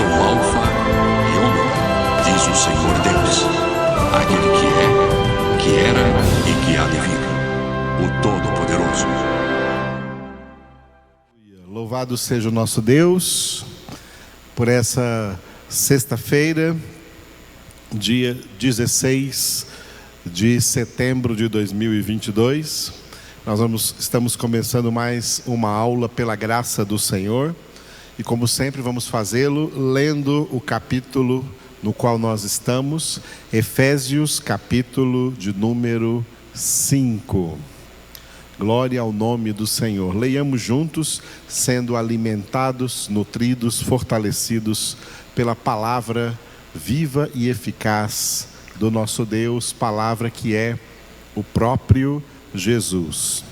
sou o Alfa e Ômega, diz o Senhor Deus, aquele que é, que era e que há de vir, o Todo-Poderoso. Louvado seja o nosso Deus por essa sexta-feira, dia 16 de setembro de 2022. Estamos começando mais uma aula pela graça do Senhor. E como sempre vamos fazê-lo lendo o capítulo no qual nós estamos, Efésios, capítulo de número 5. Glória ao nome do Senhor. Leiamos juntos, sendo alimentados, nutridos, fortalecidos pela palavra viva e eficaz do nosso Deus, palavra que é o próprio Jesus.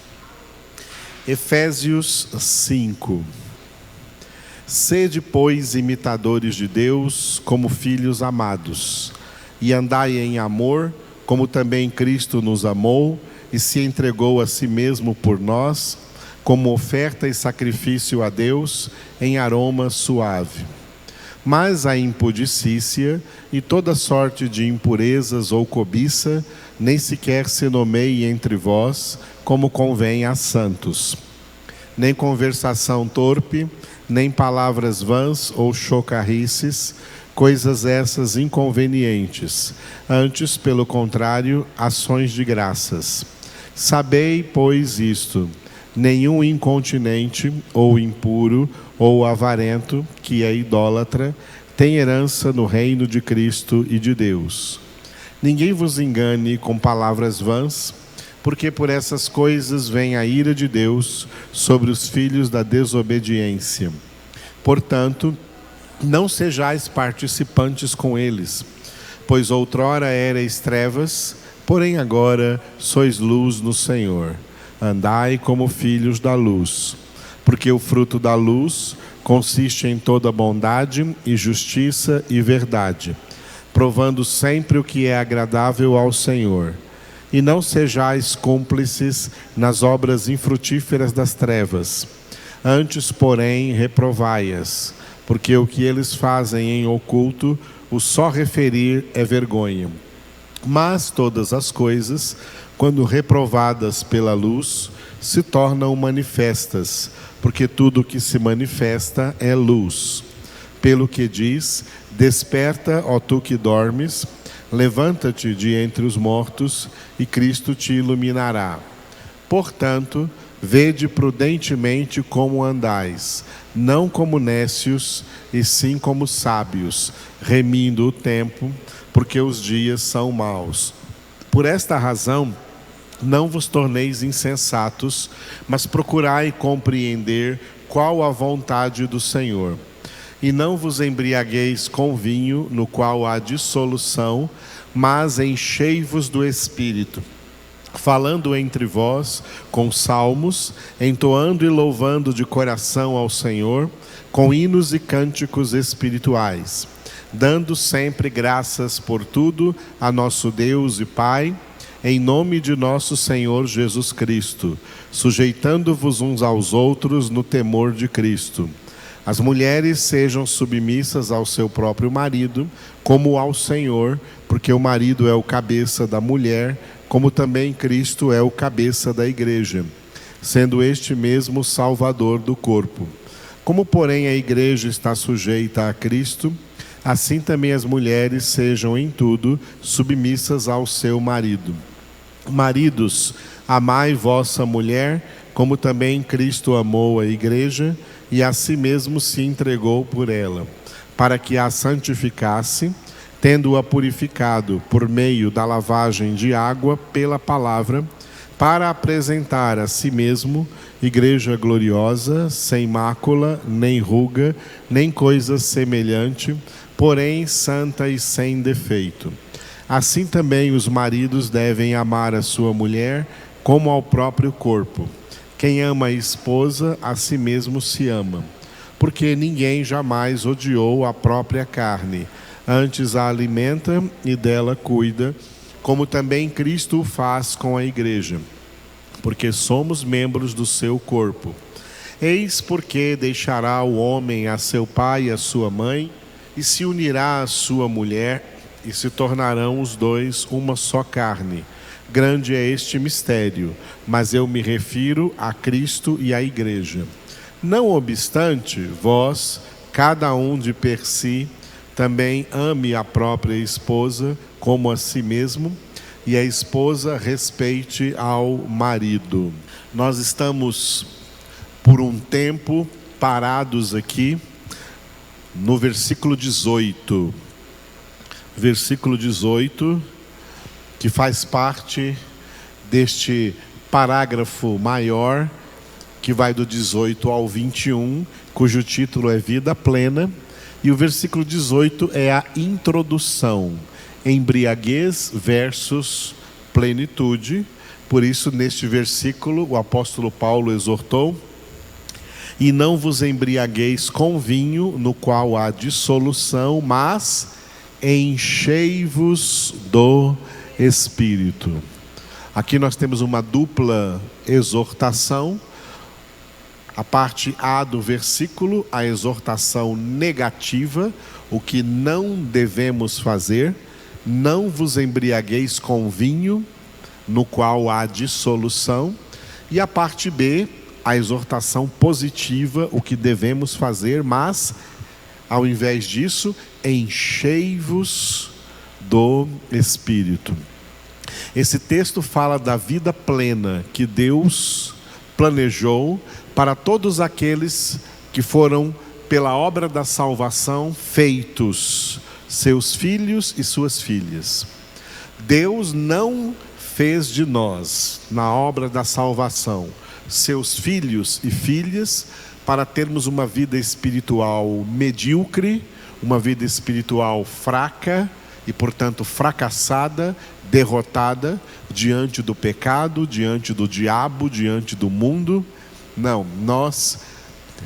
Efésios 5. Sede, pois, imitadores de Deus, como filhos amados, e andai em amor, como também Cristo nos amou e se entregou a si mesmo por nós, como oferta e sacrifício a Deus em aroma suave. Mas a impudicícia e toda sorte de impurezas ou cobiça nem sequer se nomeie entre vós, como convém a santos. Nem conversação torpe, nem palavras vãs ou chocarrices, coisas essas inconvenientes, antes, pelo contrário, ações de graças. Sabei, pois, isto: nenhum incontinente, ou impuro, ou avarento, que é idólatra, tem herança no reino de Cristo e de Deus. Ninguém vos engane com palavras vãs, porque por essas coisas vem a ira de Deus sobre os filhos da desobediência. Portanto, não sejais participantes com eles, pois outrora erais trevas, porém agora sois luz no Senhor. Andai como filhos da luz, porque o fruto da luz consiste em toda bondade e justiça e verdade, provando sempre o que é agradável ao Senhor. E não sejais cúmplices nas obras infrutíferas das trevas. Antes, porém, reprovai-as, porque o que eles fazem em oculto, o só referir é vergonha. Mas todas as coisas, quando reprovadas pela luz, se tornam manifestas, porque tudo o que se manifesta é luz. Pelo que diz: desperta, ó tu que dormes, levanta-te de entre os mortos, e Cristo te iluminará. Portanto, vede prudentemente como andais, não como nécios, e sim como sábios, remindo o tempo, porque os dias são maus. Por esta razão, não vos torneis insensatos, mas procurai compreender qual a vontade do Senhor. E não vos embriagueis com vinho, no qual há dissolução, mas enchei-vos do Espírito, falando entre vós com salmos, entoando e louvando de coração ao Senhor, com hinos e cânticos espirituais, dando sempre graças por tudo a nosso Deus e Pai, em nome de nosso Senhor Jesus Cristo, sujeitando-vos uns aos outros no temor de Cristo. As mulheres sejam submissas ao seu próprio marido, como ao Senhor, porque o marido é o cabeça da mulher, como também Cristo é o cabeça da igreja, sendo este mesmo o Salvador do corpo. Como, porém, a igreja está sujeita a Cristo, assim também as mulheres sejam em tudo submissas ao seu marido. Maridos, amai vossa mulher, como também Cristo amou a igreja, e a si mesmo se entregou por ela, para que a santificasse, tendo-a purificado por meio da lavagem de água pela palavra, para apresentar a si mesmo igreja gloriosa, sem mácula, nem ruga, nem coisa semelhante, porém santa e sem defeito. Assim também os maridos devem amar a sua mulher como ao próprio corpo. Quem ama a esposa, a si mesmo se ama, porque ninguém jamais odiou a própria carne, antes a alimenta e dela cuida, como também Cristo o faz com a igreja, porque somos membros do seu corpo. Eis porque deixará o homem a seu pai e a sua mãe, e se unirá à sua mulher, e se tornarão os dois uma só carne. Grande é este mistério, mas eu me refiro a Cristo e à Igreja. Não obstante, vós, cada um de per si, também ame a própria esposa como a si mesmo, e a esposa respeite ao marido. Nós estamos, por um tempo, parados aqui no versículo 18. Versículo 18, que faz parte deste parágrafo maior, que vai do 18 ao 21, cujo título é Vida Plena. E o versículo 18 é a introdução, embriaguez versus plenitude. Por isso, neste versículo, o apóstolo Paulo exortou: e não vos embriagueis com vinho, no qual há dissolução, mas enchei-vos do Espírito. Aqui nós temos uma dupla exortação. A parte A do versículo, a exortação negativa, o que não devemos fazer: não vos embriagueis com vinho, no qual há dissolução. E a parte B, a exortação positiva, o que devemos fazer, mas, ao invés disso, enchei-vos do Espírito. Esse texto fala da vida plena que Deus planejou para todos aqueles que foram, pela obra da salvação, feitos seus filhos e suas filhas. Deus não fez de nós, na obra da salvação, seus filhos e filhas para termos uma vida espiritual medíocre, uma vida espiritual fraca e, portanto, fracassada, derrotada diante do pecado, diante do diabo, diante do mundo. Não, nós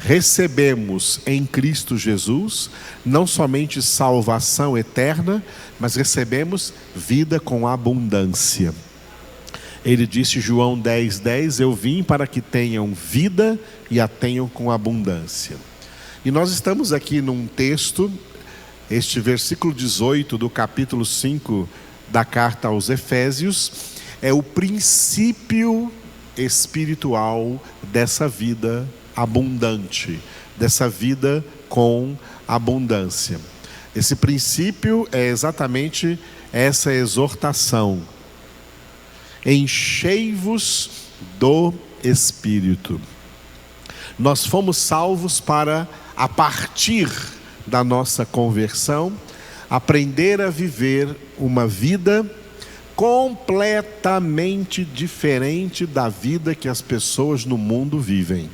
recebemos em Cristo Jesus não somente salvação eterna, mas recebemos vida com abundância. Ele disse, João 10:10, eu vim para que tenham vida e a tenham com abundância. E nós estamos aqui num texto, este versículo 18 do capítulo 5 da carta aos Efésios, é o princípio espiritual dessa vida abundante, dessa vida com abundância. Esse princípio é exatamente essa exortação: enchei-vos do Espírito. Nós fomos salvos para, a partir da nossa conversão, aprender a viver uma vida completamente diferente da vida que as pessoas no mundo vivem.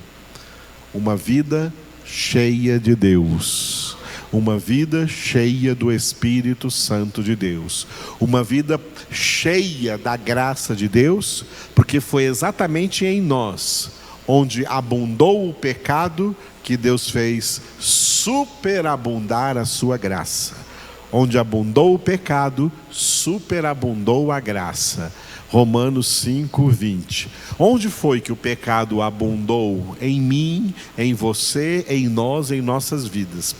Uma vida cheia de Deus, uma vida cheia do Espírito Santo de Deus, uma vida cheia da graça de Deus, porque foi exatamente em nós onde abundou o pecado que Deus fez superabundar a sua graça. Onde abundou o pecado, superabundou a graça. Romanos 5:20. Onde foi que o pecado abundou? Em mim, em você, em nós, em nossas vidas.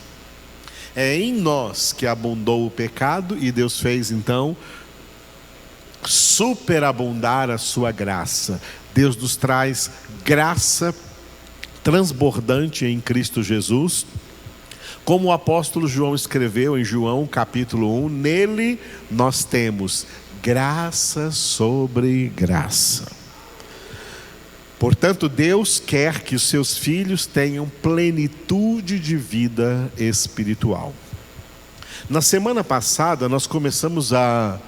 É em nós que abundou o pecado e Deus fez então superabundar a sua graça. Deus nos traz graça transbordante em Cristo Jesus. Como o apóstolo João escreveu em João capítulo 1, nele nós temos graça sobre graça. Portanto, Deus quer que os seus filhos tenham plenitude de vida espiritual. Na semana passada, nós começamos a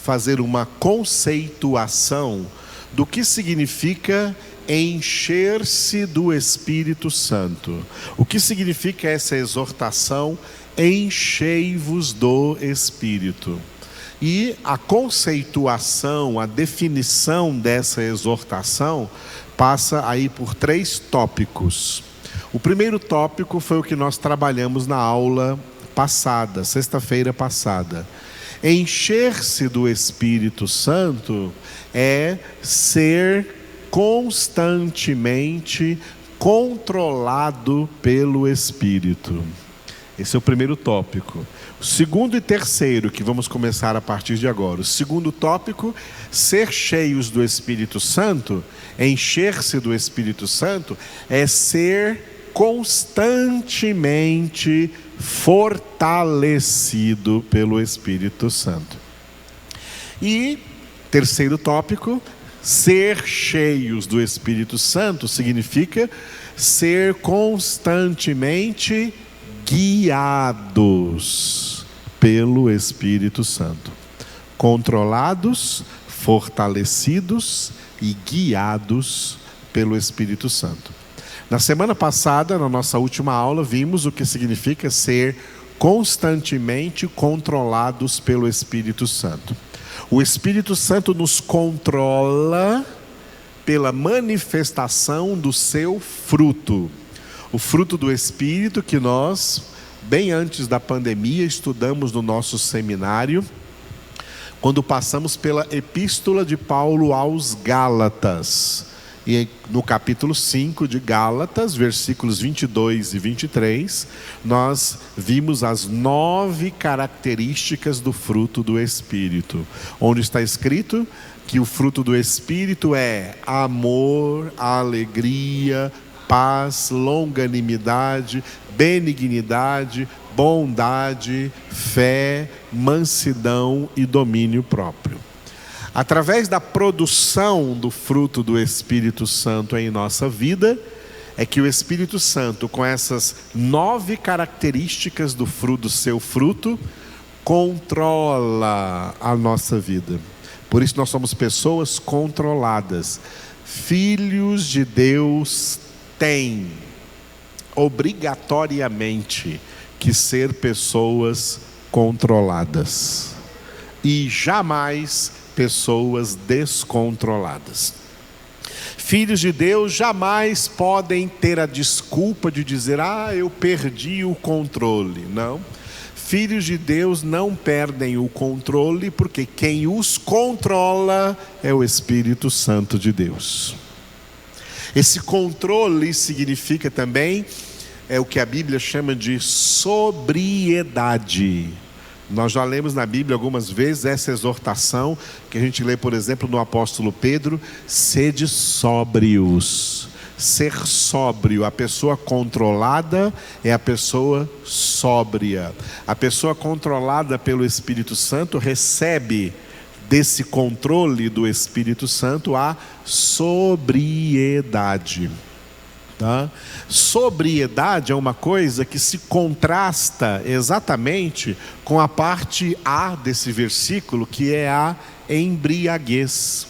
fazer uma conceituação do que significa encher-se do Espírito Santo. O que significa essa exortação? Enchei-vos do Espírito. E a conceituação, a definição dessa exortação passa aí por 3 tópicos. O primeiro tópico foi o que nós trabalhamos na aula passada, sexta-feira passada. Encher-se do Espírito Santo é ser constantemente controlado pelo Espírito. Esse é o primeiro tópico. O segundo e terceiro, que vamos começar a partir de agora. O segundo tópico, ser cheios do Espírito Santo, encher-se do Espírito Santo, é ser constantemente fortalecido pelo Espírito Santo. E terceiro tópico, ser cheios do Espírito Santo significa ser constantemente guiados pelo Espírito Santo. Controlados, fortalecidos e guiados pelo Espírito Santo. Na semana passada, na nossa última aula, vimos o que significa ser constantemente controlados pelo Espírito Santo. O Espírito Santo nos controla pela manifestação do seu fruto. O fruto do Espírito que nós, bem antes da pandemia, estudamos no nosso seminário, quando passamos pela Epístola de Paulo aos Gálatas. E no capítulo 5 de Gálatas, versículos 22 e 23, nós vimos as 9 características do fruto do Espírito, onde está escrito que o fruto do Espírito é amor, alegria, paz, longanimidade, benignidade, bondade, fé, mansidão e domínio próprio. Através da produção do fruto do Espírito Santo em nossa vida, é que o Espírito Santo, com essas 9 características do fruto, do seu fruto, controla a nossa vida. Por isso nós somos pessoas controladas. Filhos de Deus têm obrigatoriamente que ser pessoas controladas e jamais pessoas descontroladas. Filhos de Deus jamais podem ter a desculpa de dizer: eu perdi o controle. Não. Filhos de Deus não perdem o controle, porque quem os controla é o Espírito Santo de Deus. Esse controle significa também, o que a Bíblia chama de sobriedade. Nós já lemos na Bíblia algumas vezes essa exortação, que a gente lê, por exemplo, no apóstolo Pedro: sede sóbrios. Ser sóbrio, a pessoa controlada é a pessoa sóbria. A pessoa controlada pelo Espírito Santo recebe desse controle do Espírito Santo a sobriedade. Tá? Sobriedade é uma coisa que se contrasta exatamente com a parte A desse versículo, que é a embriaguez.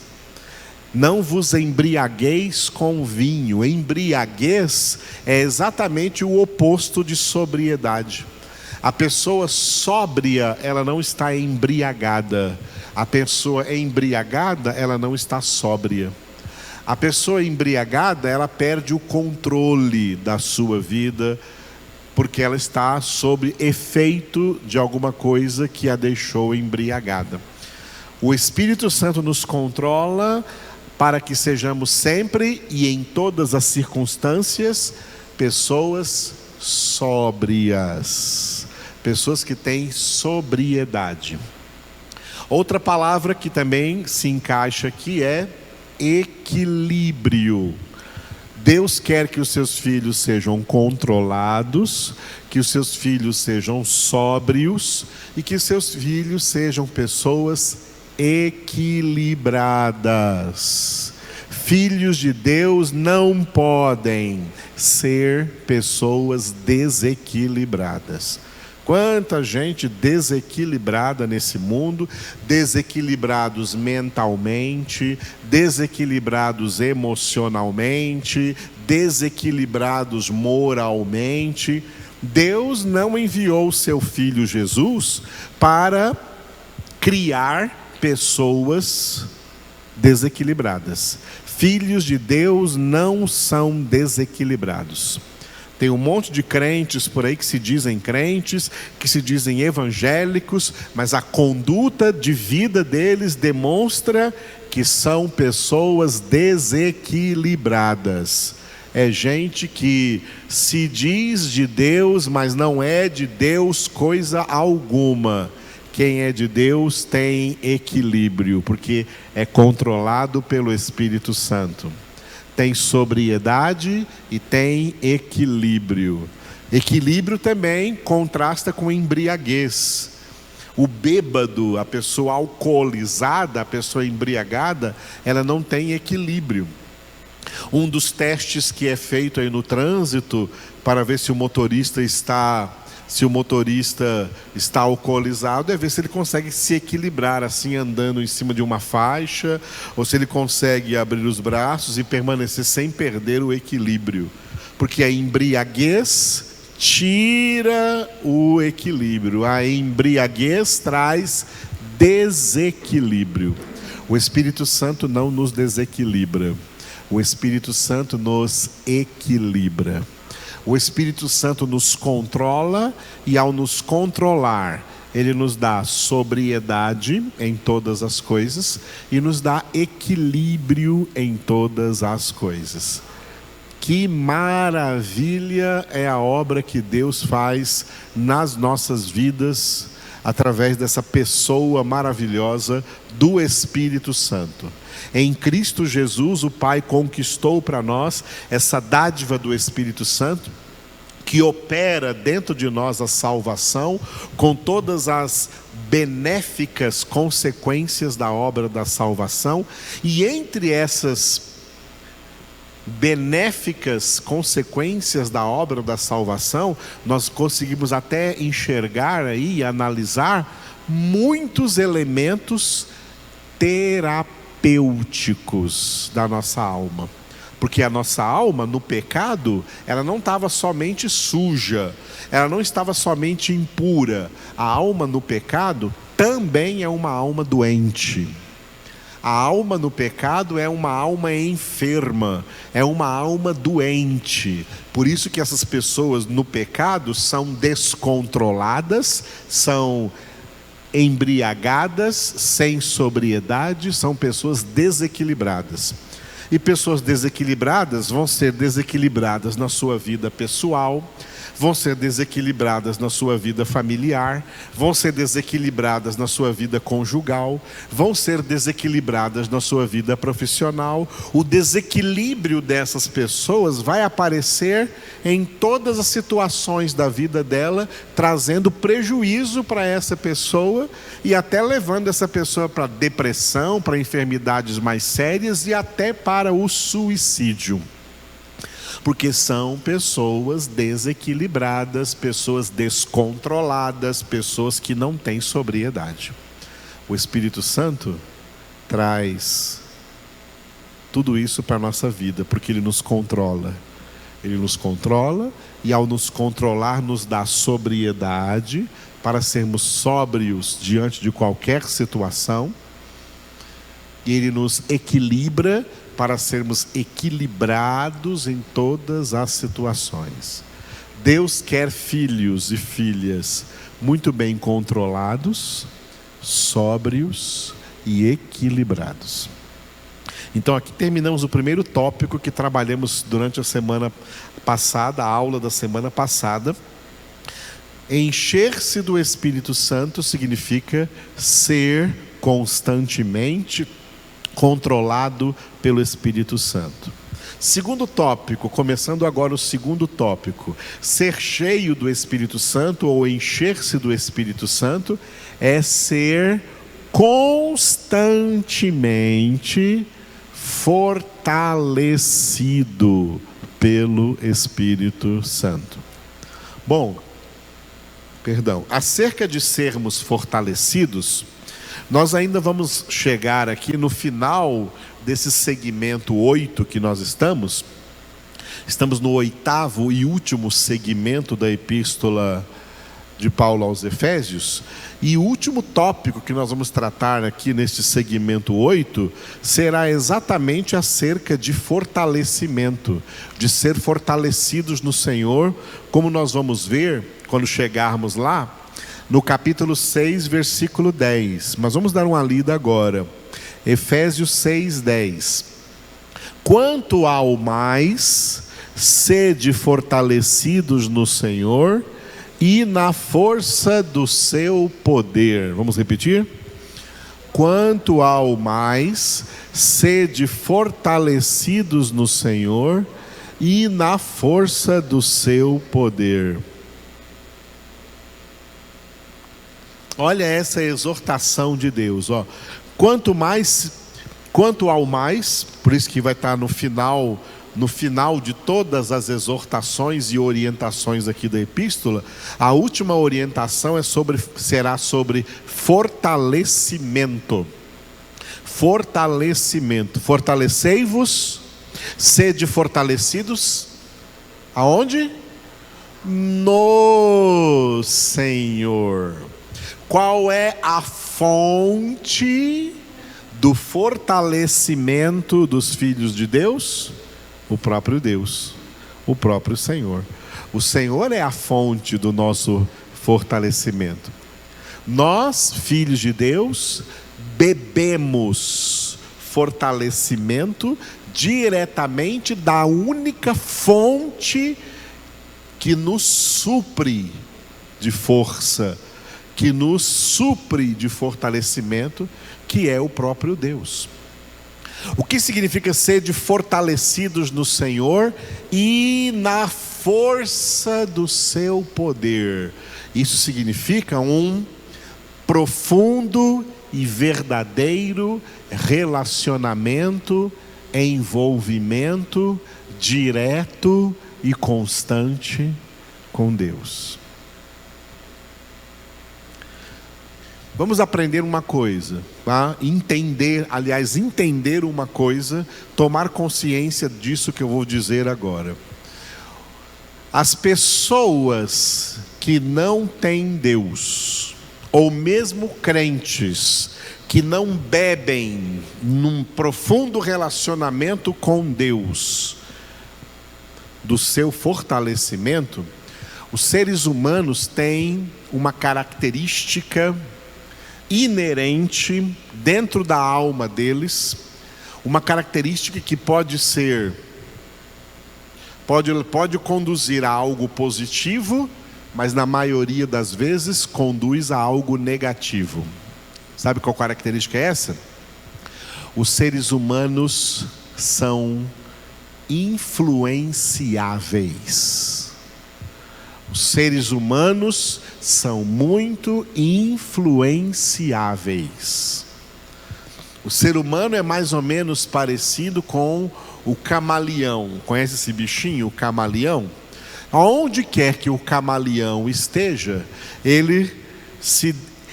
Não vos embriagueis com vinho. Embriaguez é exatamente o oposto de sobriedade. A pessoa sóbria, ela não está embriagada. A pessoa embriagada, ela não está sóbria. A pessoa embriagada, ela perde o controle da sua vida, porque ela está sob efeito de alguma coisa que a deixou embriagada. O Espírito Santo nos controla para que sejamos sempre e em todas as circunstâncias pessoas sóbrias, pessoas que têm sobriedade. Outra palavra que também se encaixa aqui é equilíbrio. Deus quer que os seus filhos sejam controlados, que os seus filhos sejam sóbrios e que os seus filhos sejam pessoas equilibradas. Filhos de Deus não podem ser pessoas desequilibradas. Quanta gente desequilibrada nesse mundo, desequilibrados mentalmente, desequilibrados emocionalmente, desequilibrados moralmente. Deus não enviou o seu Filho Jesus para criar pessoas desequilibradas. Filhos de Deus não são desequilibrados. Tem um monte de crentes por aí que se dizem crentes, que se dizem evangélicos, mas a conduta de vida deles demonstra que são pessoas desequilibradas. é gente que se diz de Deus, mas não é de Deus coisa alguma. Quem é de Deus tem equilíbrio, porque é controlado pelo Espírito Santo. Tem sobriedade e tem equilíbrio. Equilíbrio também contrasta com embriaguez. O bêbado, a pessoa alcoolizada, a pessoa embriagada, ela não tem equilíbrio. Um dos testes que é feito aí no trânsito para ver se o motorista está alcoolizado é ver se ele consegue se equilibrar assim, andando em cima de uma faixa, ou se ele consegue abrir os braços e permanecer sem perder o equilíbrio, porque a embriaguez tira o equilíbrio, a embriaguez traz desequilíbrio. O Espírito Santo não nos desequilibra, o Espírito Santo nos equilibra. O Espírito Santo nos controla e, ao nos controlar, Ele nos dá sobriedade em todas as coisas e nos dá equilíbrio em todas as coisas. Que maravilha é a obra que Deus faz nas nossas vidas através dessa pessoa maravilhosa do Espírito Santo. Em Cristo Jesus, o Pai conquistou para nós essa dádiva do Espírito Santo, que opera dentro de nós a salvação, com todas as benéficas consequências da obra da salvação, e entre essas benéficas consequências da obra da salvação, nós conseguimos até enxergar aí e analisar muitos elementos terapêuticos da nossa alma. Porque a nossa alma, no pecado, ela não estava somente suja, ela não estava somente impura. A alma no pecado também é uma alma doente. A alma no pecado é uma alma enferma, é uma alma doente. Por isso que essas pessoas no pecado são descontroladas, são embriagadas, sem sobriedade, são pessoas desequilibradas. E pessoas desequilibradas vão ser desequilibradas na sua vida pessoal, vão ser desequilibradas na sua vida familiar, vão ser desequilibradas na sua vida conjugal, vão ser desequilibradas na sua vida profissional. O desequilíbrio dessas pessoas vai aparecer em todas as situações da vida dela, trazendo prejuízo para essa pessoa e até levando essa pessoa para depressão, para enfermidades mais sérias e até para o suicídio. Porque são pessoas desequilibradas, pessoas descontroladas, pessoas que não têm sobriedade. O Espírito Santo traz tudo isso para a nossa vida, porque Ele nos controla. Ele nos controla e, ao nos controlar, nos dá sobriedade para sermos sóbrios diante de qualquer situação. E Ele nos equilibra para sermos equilibrados em todas as situações. Deus quer filhos e filhas muito bem controlados, sóbrios e equilibrados. Então aqui terminamos o primeiro tópico que trabalhamos durante a semana passada, a aula da semana passada. Encher-se do Espírito Santo significa ser constantemente controlado pelo Espírito Santo. Segundo tópico, começando agora o segundo tópico, ser cheio do Espírito Santo ou encher-se do Espírito Santo é ser constantemente fortalecido pelo Espírito Santo. Acerca de sermos fortalecidos, nós ainda vamos chegar aqui no final desse segmento 8 que nós estamos. Estamos no 8º e último segmento da epístola de Paulo aos Efésios. E o último tópico que nós vamos tratar aqui neste segmento 8 será exatamente acerca de fortalecimento, de ser fortalecidos no Senhor, como nós vamos ver quando chegarmos lá, no capítulo 6, versículo 10. Mas vamos dar uma lida agora. Efésios 6, 10. Quanto ao mais, sede fortalecidos no Senhor e na força do seu poder. Vamos repetir? Quanto ao mais, sede fortalecidos no Senhor e na força do seu poder. Olha essa exortação de Deus, ó. Quanto ao mais, por isso que vai estar no final de todas as exortações e orientações aqui da epístola, a última orientação será sobre fortalecimento. Fortalecimento. Fortalecei-vos, sede fortalecidos. Aonde? No Senhor. Qual é a fonte do fortalecimento dos filhos de Deus? O próprio Deus, o próprio Senhor. O Senhor é a fonte do nosso fortalecimento. Nós, filhos de Deus, bebemos fortalecimento diretamente da única fonte que nos supre de força, que nos supre de fortalecimento, que é o próprio Deus. O que significa ser fortalecidos no Senhor e na força do seu poder? Isso significa um profundo e verdadeiro relacionamento, envolvimento direto e constante com Deus. Vamos aprender uma coisa, tá? Entender uma coisa, tomar consciência disso que eu vou dizer agora. As pessoas que não têm Deus, ou mesmo crentes que não bebem num profundo relacionamento com Deus, do seu fortalecimento, os seres humanos têm uma característica inerente dentro da alma deles, uma característica que pode conduzir a algo positivo, mas na maioria das vezes conduz a algo negativo. Sabe qual característica é essa? Os seres humanos são influenciáveis. Os seres humanos são muito influenciáveis. O ser humano é mais ou menos parecido com o camaleão. Conhece esse bichinho, o camaleão? Aonde quer que o camaleão esteja, ele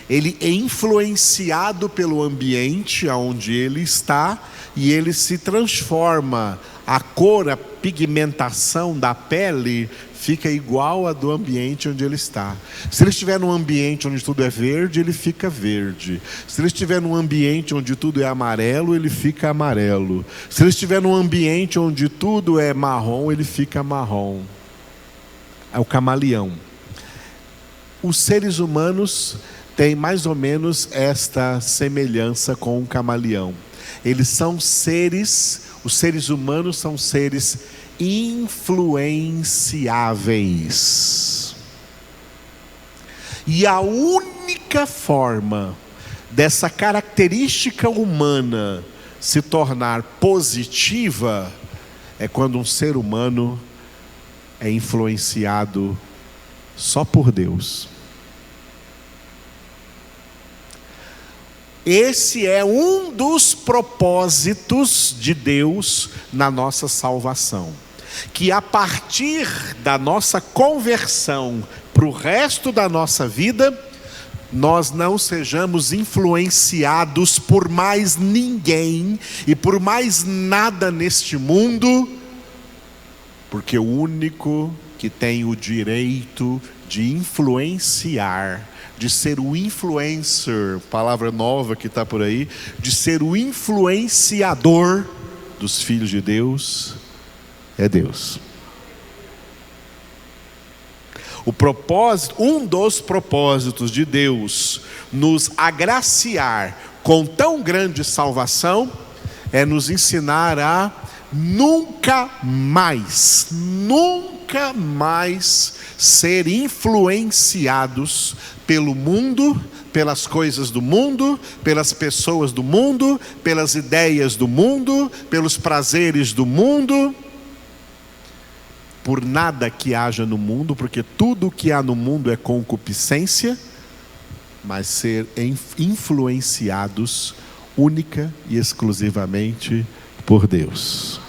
é influenciado pelo ambiente onde ele está e ele se transforma. A cor, a pigmentação da pele fica igual a do ambiente onde ele está. Se ele estiver num ambiente onde tudo é verde, ele fica verde. Se ele estiver num ambiente onde tudo é amarelo, ele fica amarelo. Se ele estiver num ambiente onde tudo é marrom, ele fica marrom. É o camaleão. Os seres humanos têm mais ou menos esta semelhança com o camaleão. Os seres humanos são seres influenciáveis. E a única forma dessa característica humana se tornar positiva é quando um ser humano é influenciado só por Deus. Esse é um dos propósitos de Deus na nossa salvação. Que a partir da nossa conversão para o resto da nossa vida, nós não sejamos influenciados por mais ninguém e por mais nada neste mundo, porque o único que tem o direito de influenciar, de ser o influencer, palavra nova que está por aí, de ser o influenciador dos filhos de Deus, é Deus. Um dos propósitos de Deus nos agraciar com tão grande salvação é nos ensinar a nunca mais ser influenciados pelo mundo, pelas coisas do mundo, pelas pessoas do mundo, pelas ideias do mundo, pelos prazeres do mundo, por nada que haja no mundo, porque tudo que há no mundo é concupiscência, mas ser influenciados única e exclusivamente por Deus.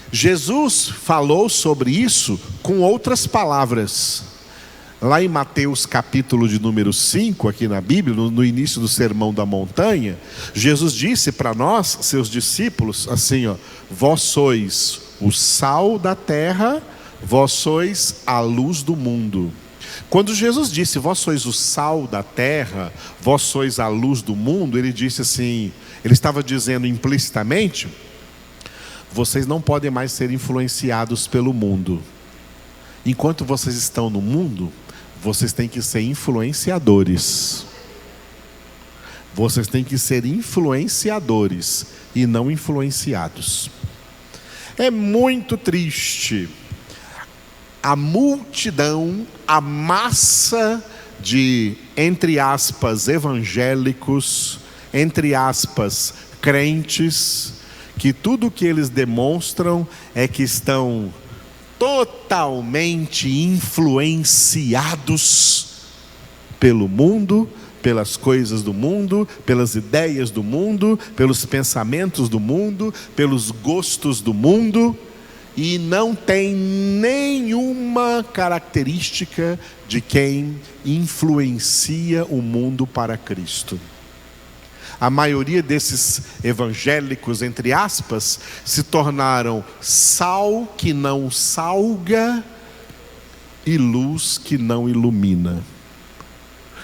Jesus falou sobre isso com outras palavras. Lá em Mateus capítulo de número 5, aqui na Bíblia, no início do Sermão da Montanha, Jesus disse para nós, seus discípulos, assim, ó: vós sois o sal da terra, vós sois a luz do mundo. Quando Jesus disse, vós sois o sal da terra, vós sois a luz do mundo, ele disse assim, ele estava dizendo implicitamente, vocês não podem mais ser influenciados pelo mundo. Enquanto vocês estão no mundo, vocês têm que ser influenciadores. Vocês têm que ser influenciadores e não influenciados. É muito triste a multidão, a massa de, entre aspas, evangélicos, entre aspas, crentes, que tudo que eles demonstram é que estão totalmente influenciados pelo mundo, pelas coisas do mundo, pelas ideias do mundo, pelos pensamentos do mundo, pelos gostos do mundo, e não tem nenhuma característica de quem influencia o mundo para Cristo. A maioria desses evangélicos, entre aspas, se tornaram sal que não salga e luz que não ilumina.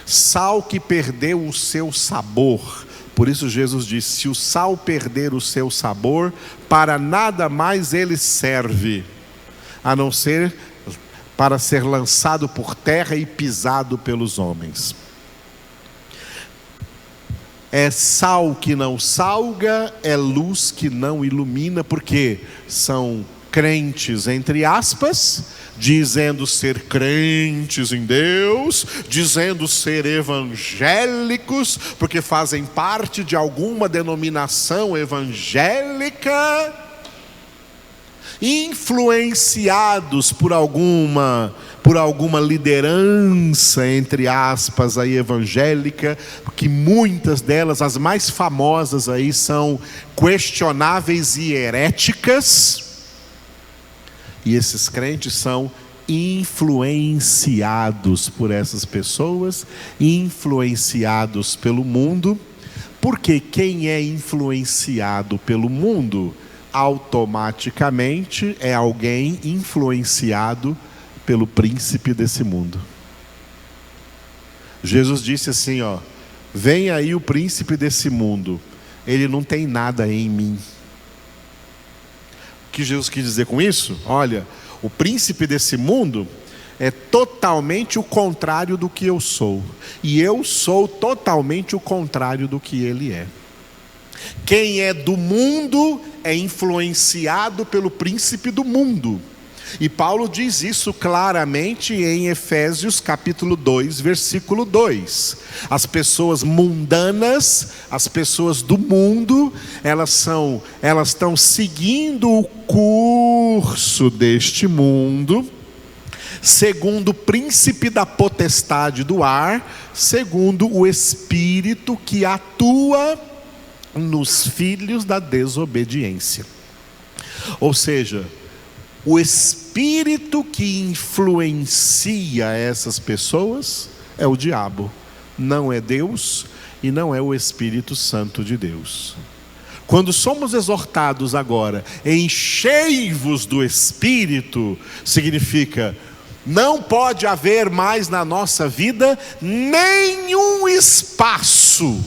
Sal que perdeu o seu sabor. Por isso Jesus disse, se o sal perder o seu sabor, para nada mais ele serve, a não ser para ser lançado por terra e pisado pelos homens. É sal que não salga, é luz que não ilumina, porque são crentes, entre aspas, dizendo ser crentes em Deus, dizendo ser evangélicos, porque fazem parte de alguma denominação evangélica, influenciados por alguma liderança, entre aspas, aí evangélica, que muitas delas, as mais famosas aí, são questionáveis e heréticas, e esses crentes são influenciados por essas pessoas, influenciados pelo mundo, porque quem é influenciado pelo mundo, automaticamente é alguém influenciado pelo príncipe desse mundo. Jesus disse assim, ó: vem aí o príncipe desse mundo, ele não tem nada em mim. O que Jesus quis dizer com isso? Olha, o príncipe desse mundo é totalmente o contrário do que eu sou, e eu sou totalmente o contrário do que ele é. Quem é do mundo é influenciado pelo príncipe do mundo. E Paulo diz isso claramente em Efésios capítulo 2, versículo 2. As pessoas mundanas, as pessoas do mundo, elas estão seguindo o curso deste mundo, segundo o príncipe da potestade do ar, segundo o espírito que atua nos filhos da desobediência. Ou seja, o espírito que influencia essas pessoas é o diabo, não é Deus e não é o Espírito Santo de Deus. Quando somos exortados agora, enchei-vos do Espírito, significa, não pode haver mais na nossa vida nenhum espaço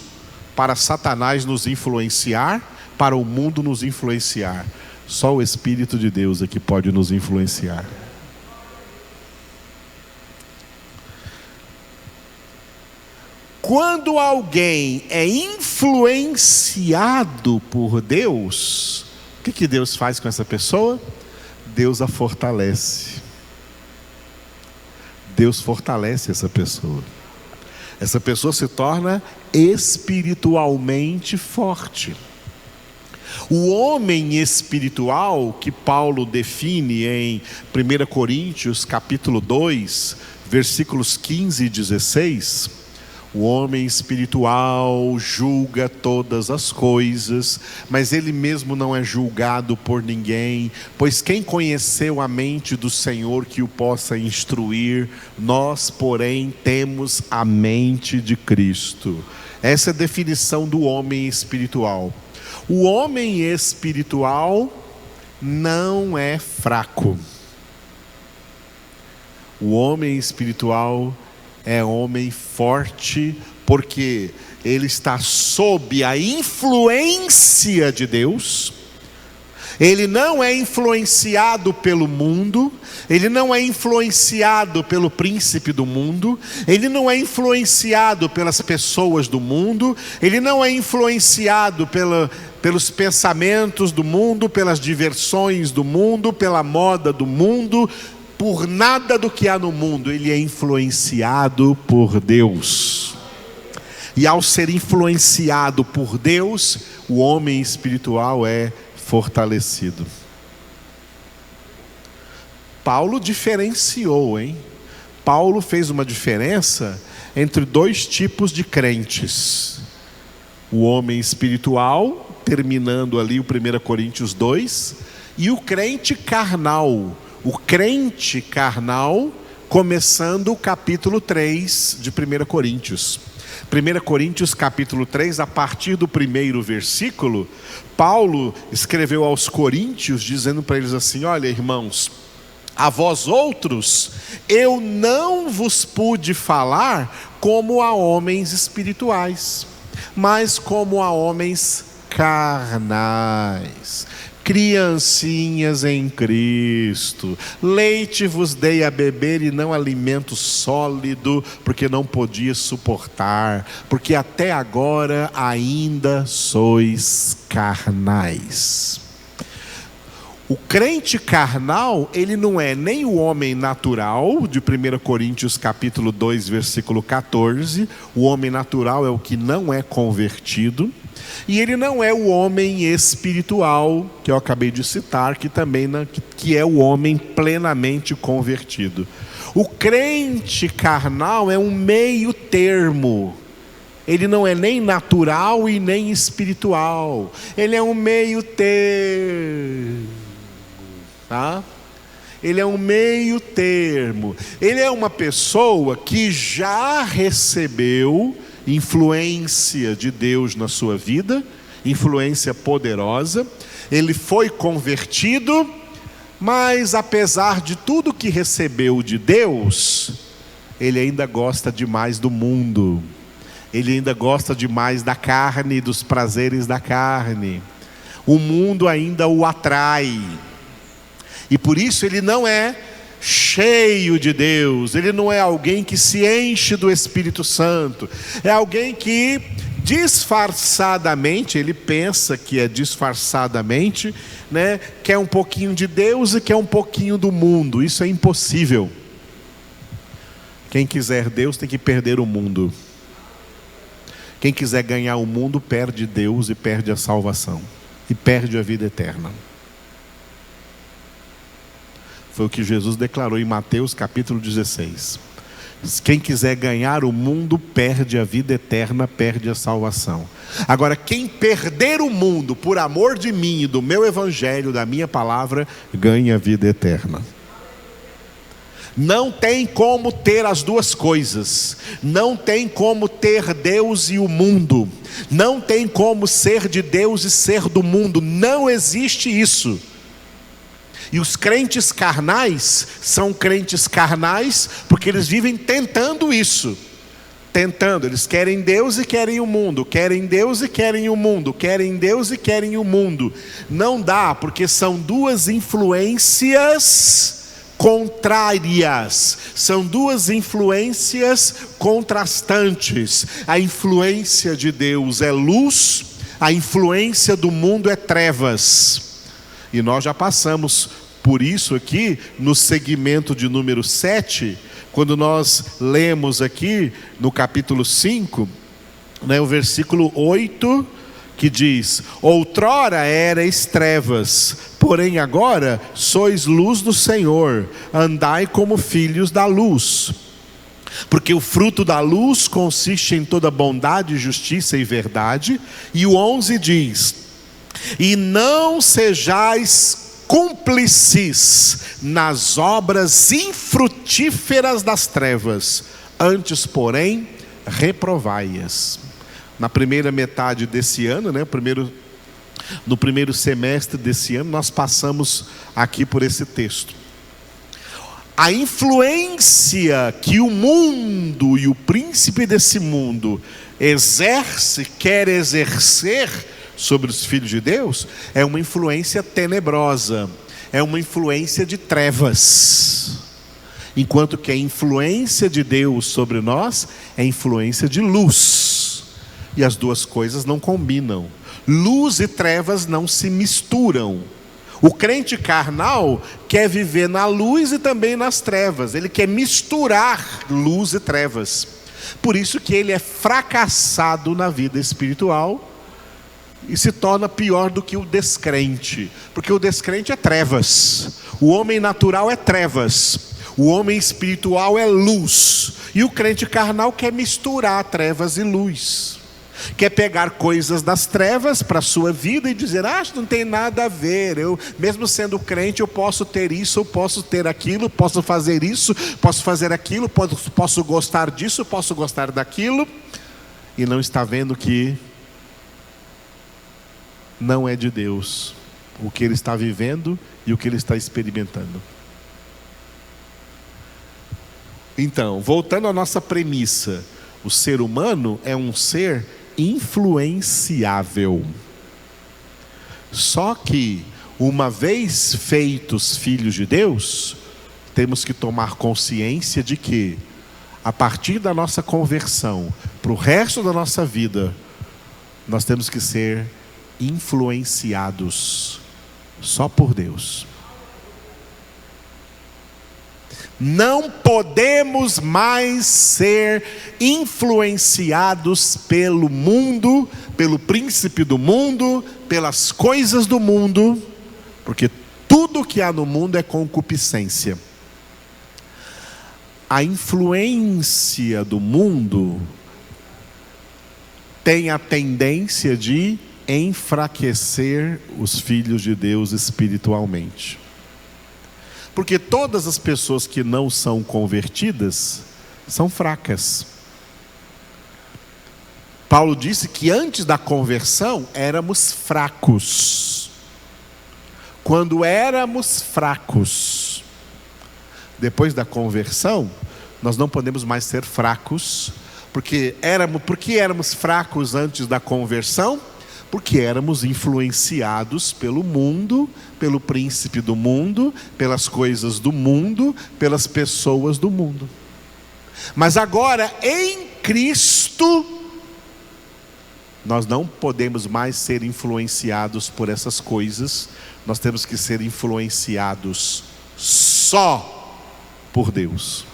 para Satanás nos influenciar, para o mundo nos influenciar. Só o Espírito de Deus é que pode nos influenciar. quando alguém é influenciado por Deus, o que Deus faz com essa pessoa? Deus a fortalece. Deus fortalece essa pessoa. Essa pessoa se torna espiritualmente forte. O homem espiritual, que Paulo define em 1 Coríntios capítulo 2, versículos 15 e 16, o homem espiritual julga todas as coisas, mas ele mesmo não é julgado por ninguém, pois quem conheceu a mente do Senhor que o possa instruir? Nós, porém, temos a mente de Cristo. Essa é a definição do homem espiritual. O homem espiritual não é fraco. O homem espiritual é homem forte, porque ele está sob a influência de Deus. Ele não é influenciado pelo mundo, ele não é influenciado pelo príncipe do mundo, ele não é influenciado pelas pessoas do mundo, ele não é influenciado pelos pensamentos do mundo, pelas diversões do mundo, pela moda do mundo, por nada do que há no mundo. Ele é influenciado por Deus. E ao ser influenciado por Deus, o homem espiritual é fortalecido. Paulo diferenciou, Paulo fez uma diferença entre dois tipos de crentes. O homem espiritual, terminando ali o 1 Coríntios 2, e o crente carnal. O crente carnal, começando o capítulo 3 de 1 Coríntios. 1 Coríntios capítulo 3, a partir do primeiro versículo, Paulo escreveu aos coríntios, dizendo para eles assim: olha, irmãos, a vós outros, eu não vos pude falar como a homens espirituais, mas como a homens carnais, criancinhas em Cristo. Leite vos dei a beber e não alimento sólido, porque não podia suportar, porque até agora ainda sois carnais. O crente carnal, ele não é nem o homem natural, de 1 Coríntios capítulo 2, versículo 14. O homem natural é o que não é convertido. E ele não é o homem espiritual, que eu acabei de citar, que é o homem plenamente convertido. O crente carnal é um meio termo. Ele não é nem natural e nem espiritual. Ele é um meio termo, tá? Ele é um meio termo. Ele é uma pessoa que já recebeu influência de Deus na sua vida, influência poderosa. Ele foi convertido, mas apesar de tudo que recebeu de Deus, ele ainda gosta demais do mundo. Ele ainda gosta demais da carne, dos prazeres da carne. O mundo ainda o atrai. E por isso ele não é cheio de Deus, ele não é alguém que se enche do Espírito Santo, é alguém que disfarçadamente, ele pensa que é disfarçadamente, quer um pouquinho de Deus e quer um pouquinho do mundo. Isso é impossível. Quem quiser Deus tem que perder o mundo. Quem quiser ganhar o mundo perde Deus e perde a salvação e perde a vida eterna. Foi o que Jesus declarou em Mateus capítulo 16. Quem quiser ganhar o mundo perde a vida eterna, perde a salvação. Agora, quem perder o mundo por amor de mim e do meu evangelho, da minha palavra, ganha a vida eterna. Não tem como ter as duas coisas. Não tem como ter Deus e o mundo. Não tem como ser de Deus e ser do mundo. Não existe isso. E os crentes carnais são crentes carnais porque eles vivem tentando isso. Tentando, eles querem Deus e querem o mundo. Querem Deus e querem o mundo. Querem Deus e querem o mundo. Não dá, porque são duas influências contrárias, são duas influências contrastantes. A influência de Deus é luz, a influência do mundo é trevas. E nós já passamos por isso aqui no segmento de número 7, quando nós lemos aqui no capítulo 5, o versículo 8, que diz: outrora erais trevas, porém agora sois luz do Senhor, andai como filhos da luz. Porque o fruto da luz consiste em toda bondade, justiça e verdade. E o 11 diz: e não sejais cúmplices nas obras infrutíferas das trevas, antes porém reprovai-as. Na primeira metade desse ano, no primeiro semestre desse ano, nós passamos aqui por esse texto. A influência que o mundo e o príncipe desse mundo quer exercer sobre os filhos de Deus, é uma influência tenebrosa, é uma influência de trevas. Enquanto que a influência de Deus sobre nós é influência de luz. E as duas coisas não combinam. Luz e trevas não se misturam. O crente carnal quer viver na luz e também nas trevas. Ele quer misturar luz e trevas. Por isso que ele é fracassado na vida espiritual e se torna pior do que o descrente. Porque o descrente é trevas. O homem natural é trevas. O homem espiritual é luz. E o crente carnal quer misturar trevas e luz. Quer pegar coisas das trevas para a sua vida e dizer: não tem nada a ver, eu mesmo sendo crente eu posso ter isso, eu posso ter aquilo, posso fazer isso, posso fazer aquilo, posso gostar disso, posso gostar daquilo. E não está vendo que não é de Deus o que ele está vivendo e o que ele está experimentando. Então, voltando à nossa premissa, o ser humano é um ser influenciável. Só que, uma vez feitos filhos de Deus, temos que tomar consciência de que, a partir da nossa conversão, para o resto da nossa vida, nós temos que ser influenciados só por Deus. Não podemos mais ser influenciados pelo mundo, pelo príncipe do mundo, pelas coisas do mundo, porque tudo que há no mundo é concupiscência. A influência do mundo tem a tendência de enfraquecer os filhos de Deus espiritualmente. Porque todas as pessoas que não são convertidas são fracas. Paulo disse que antes da conversão éramos fracos. Quando éramos fracos, depois da conversão, nós não podemos mais ser fracos. Por que éramos fracos antes da conversão? Porque éramos influenciados pelo mundo, pelo príncipe do mundo, pelas coisas do mundo, pelas pessoas do mundo. Mas agora, em Cristo, nós não podemos mais ser influenciados por essas coisas. Nós temos que ser influenciados só por Deus.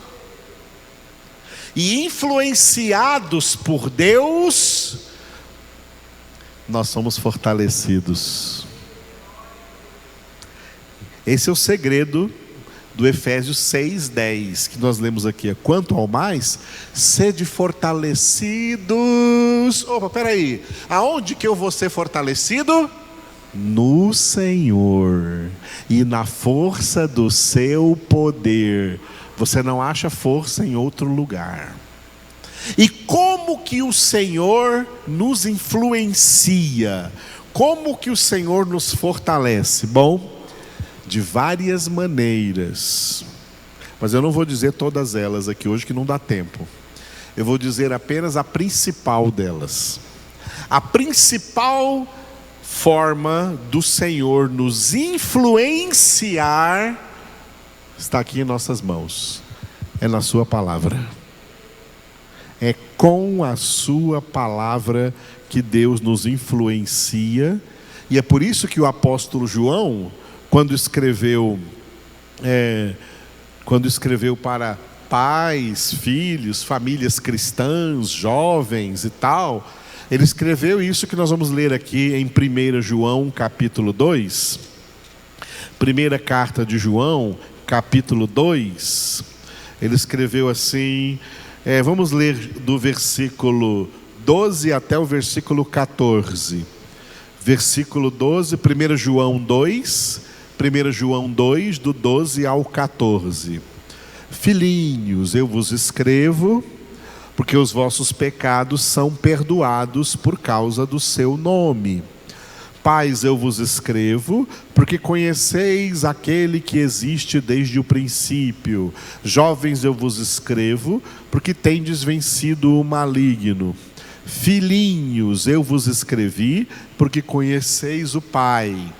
E influenciados por Deus, nós somos fortalecidos. Esse é o segredo do Efésios 6:10, que nós lemos aqui. Quanto ao mais, sede fortalecidos. Opa, peraí. Aonde que eu vou ser fortalecido? No Senhor e na força do seu poder. Você não acha força em outro lugar. E como que o Senhor nos influencia? Como que o Senhor nos fortalece? Bom, de várias maneiras. Mas eu não vou dizer todas elas aqui hoje, que não dá tempo. Eu vou dizer apenas a principal delas. A principal forma do Senhor nos influenciar está aqui em nossas mãos. É na sua palavra. É com a sua palavra que Deus nos influencia. E é por isso que o apóstolo João, quando escreveu para pais, filhos, famílias cristãs, jovens e tal, ele escreveu isso que nós vamos ler aqui em 1 João capítulo 2. Primeira carta de João, capítulo 2. Ele escreveu assim, vamos ler do versículo 12 até o versículo 14. Versículo 12, 1 João 2, do 12 ao 14. Filhinhos, eu vos escrevo, porque os vossos pecados são perdoados por causa do seu nome. Pais, eu vos escrevo, porque conheceis aquele que existe desde o princípio. Jovens, eu vos escrevo, porque tendes vencido o maligno. Filhinhos, eu vos escrevi, porque conheceis o Pai.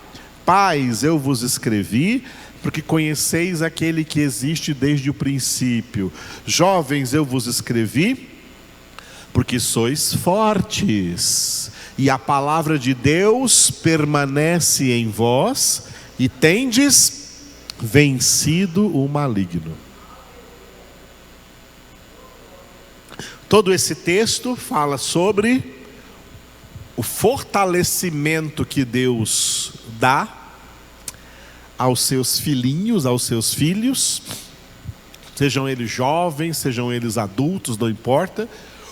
Pais, eu vos escrevi, porque conheceis aquele que existe desde o princípio. Jovens, eu vos escrevi, porque sois fortes, e a palavra de Deus permanece em vós, e tendes vencido o maligno. Todo esse texto fala sobre o fortalecimento que Deus dá aos seus filhinhos, aos seus filhos, sejam eles jovens, sejam eles adultos, não importa,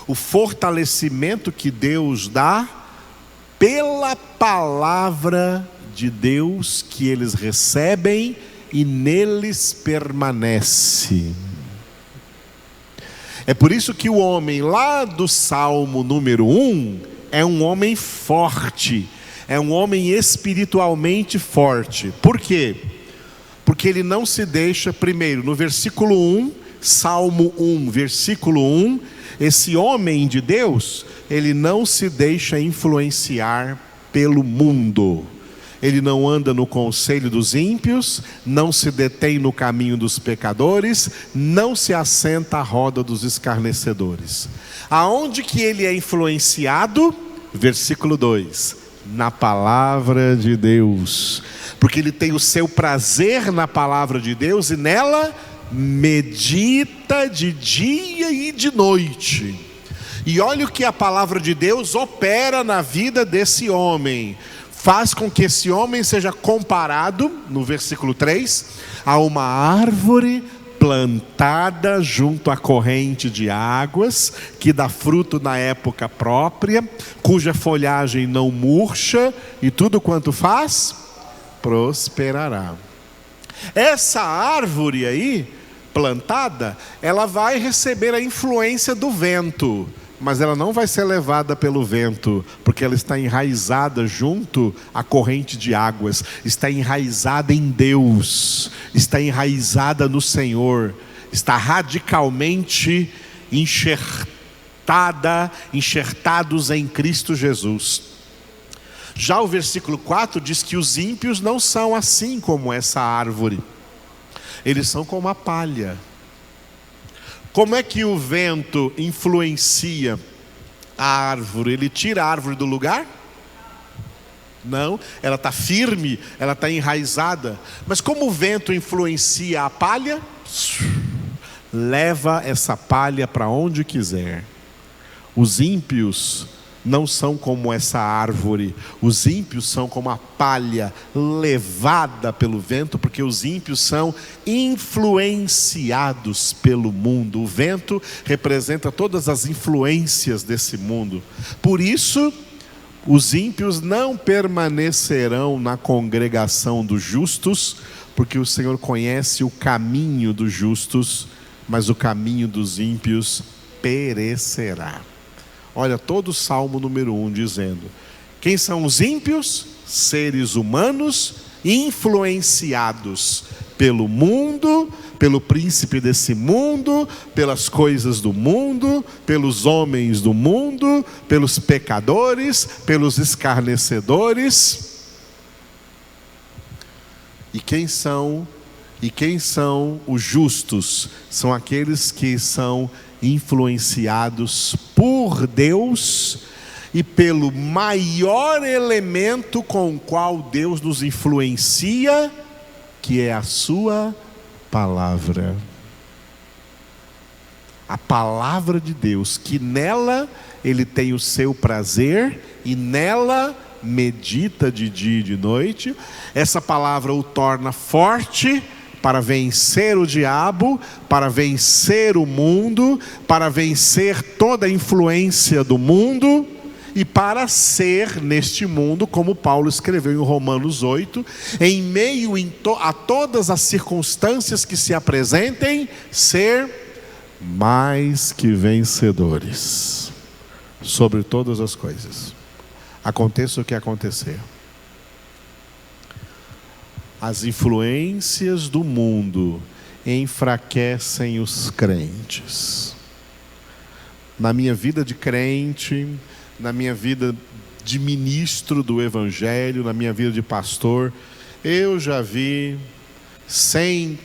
o fortalecimento que Deus dá pela palavra de Deus que eles recebem e neles permanece. É por isso que o homem lá do Salmo número 1 é um homem forte, é um homem espiritualmente forte. Por quê? Porque ele não se deixa, primeiro, no versículo 1, Salmo 1, versículo 1, esse homem de Deus, ele não se deixa influenciar pelo mundo. Ele não anda no conselho dos ímpios, não se detém no caminho dos pecadores, não se assenta à roda dos escarnecedores. Aonde que ele é influenciado? Versículo 2, na palavra de Deus. Porque ele tem o seu prazer na palavra de Deus e nela medita de dia e de noite. E olha o que a palavra de Deus opera na vida desse homem. Faz com que esse homem seja comparado, no versículo 3, a uma árvore plantada junto à corrente de águas, que dá fruto na época própria, cuja folhagem não murcha, e tudo quanto faz, prosperará. Essa árvore aí, plantada, ela vai receber a influência do vento, mas ela não vai ser levada pelo vento, porque ela está enraizada junto à corrente de águas, está enraizada em Deus, está enraizada no Senhor, está radicalmente enxertados em Cristo Jesus. Já o versículo 4 diz que os ímpios não são assim como essa árvore, eles são como a palha. Como é que o vento influencia a árvore? Ele tira a árvore do lugar? Não, ela está firme, ela está enraizada. Mas como o vento influencia a palha? Leva essa palha para onde quiser. Os ímpios não são como essa árvore. Os ímpios são como a palha levada pelo vento, porque os ímpios são influenciados pelo mundo. O vento representa todas as influências desse mundo. Por isso, os ímpios não permanecerão na congregação dos justos, porque o Senhor conhece o caminho dos justos, mas o caminho dos ímpios perecerá. Olha, todo o Salmo número 1 dizendo: quem são os ímpios? Seres humanos influenciados pelo mundo, pelo príncipe desse mundo, pelas coisas do mundo, pelos homens do mundo, pelos pecadores, pelos escarnecedores. E quem são E quem são os justos? São aqueles que são influenciados por Deus e pelo maior elemento com o qual Deus nos influencia, que é a sua palavra. A palavra de Deus, que nela ele tem o seu prazer e nela medita de dia e de noite. Essa palavra o torna forte para vencer o diabo, para vencer o mundo, para vencer toda a influência do mundo e para ser neste mundo, como Paulo escreveu em Romanos 8, em meio a todas as circunstâncias que se apresentem, ser mais que vencedores sobre todas as coisas, aconteça o que acontecer. As influências do mundo enfraquecem os crentes. Na minha vida de crente, na minha vida de ministro do Evangelho, na minha vida de pastor, eu já vi centenas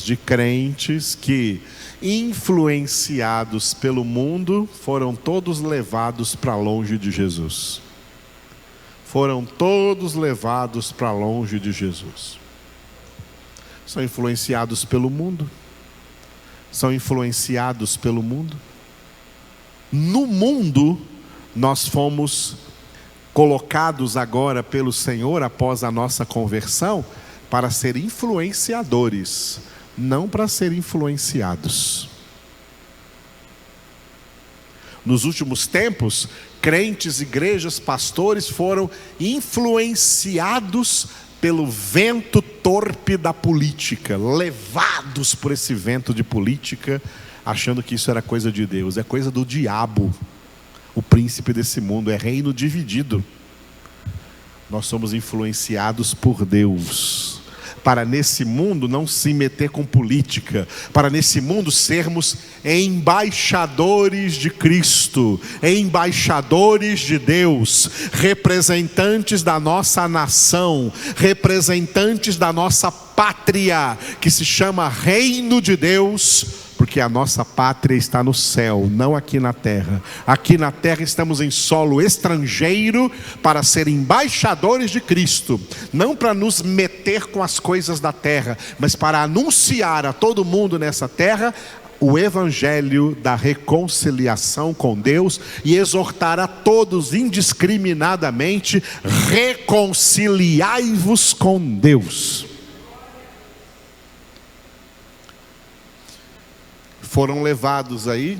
de crentes que, influenciados pelo mundo, foram todos levados para longe de Jesus. Foram todos levados para longe de Jesus. São influenciados pelo mundo. São influenciados pelo mundo. No mundo, nós fomos colocados agora pelo Senhor, após a nossa conversão, para ser influenciadores, não para ser influenciados. Nos últimos tempos, crentes, igrejas, pastores foram influenciados pelo vento torpe da política, levados por esse vento de política, achando que isso era coisa de Deus. É coisa do diabo, o príncipe desse mundo, é reino dividido. Nós somos influenciados por Deus, para nesse mundo não se meter com política, para nesse mundo sermos embaixadores de Cristo, embaixadores de Deus, representantes da nossa nação, representantes da nossa pátria, que se chama Reino de Deus, porque a nossa pátria está no céu, não aqui na terra. Aqui na terra estamos em solo estrangeiro para ser embaixadores de Cristo, não para nos meter com as coisas da terra, mas para anunciar a todo mundo nessa terra o evangelho da reconciliação com Deus e exortar a todos indiscriminadamente: reconciliai-vos com Deus. Foram levados aí,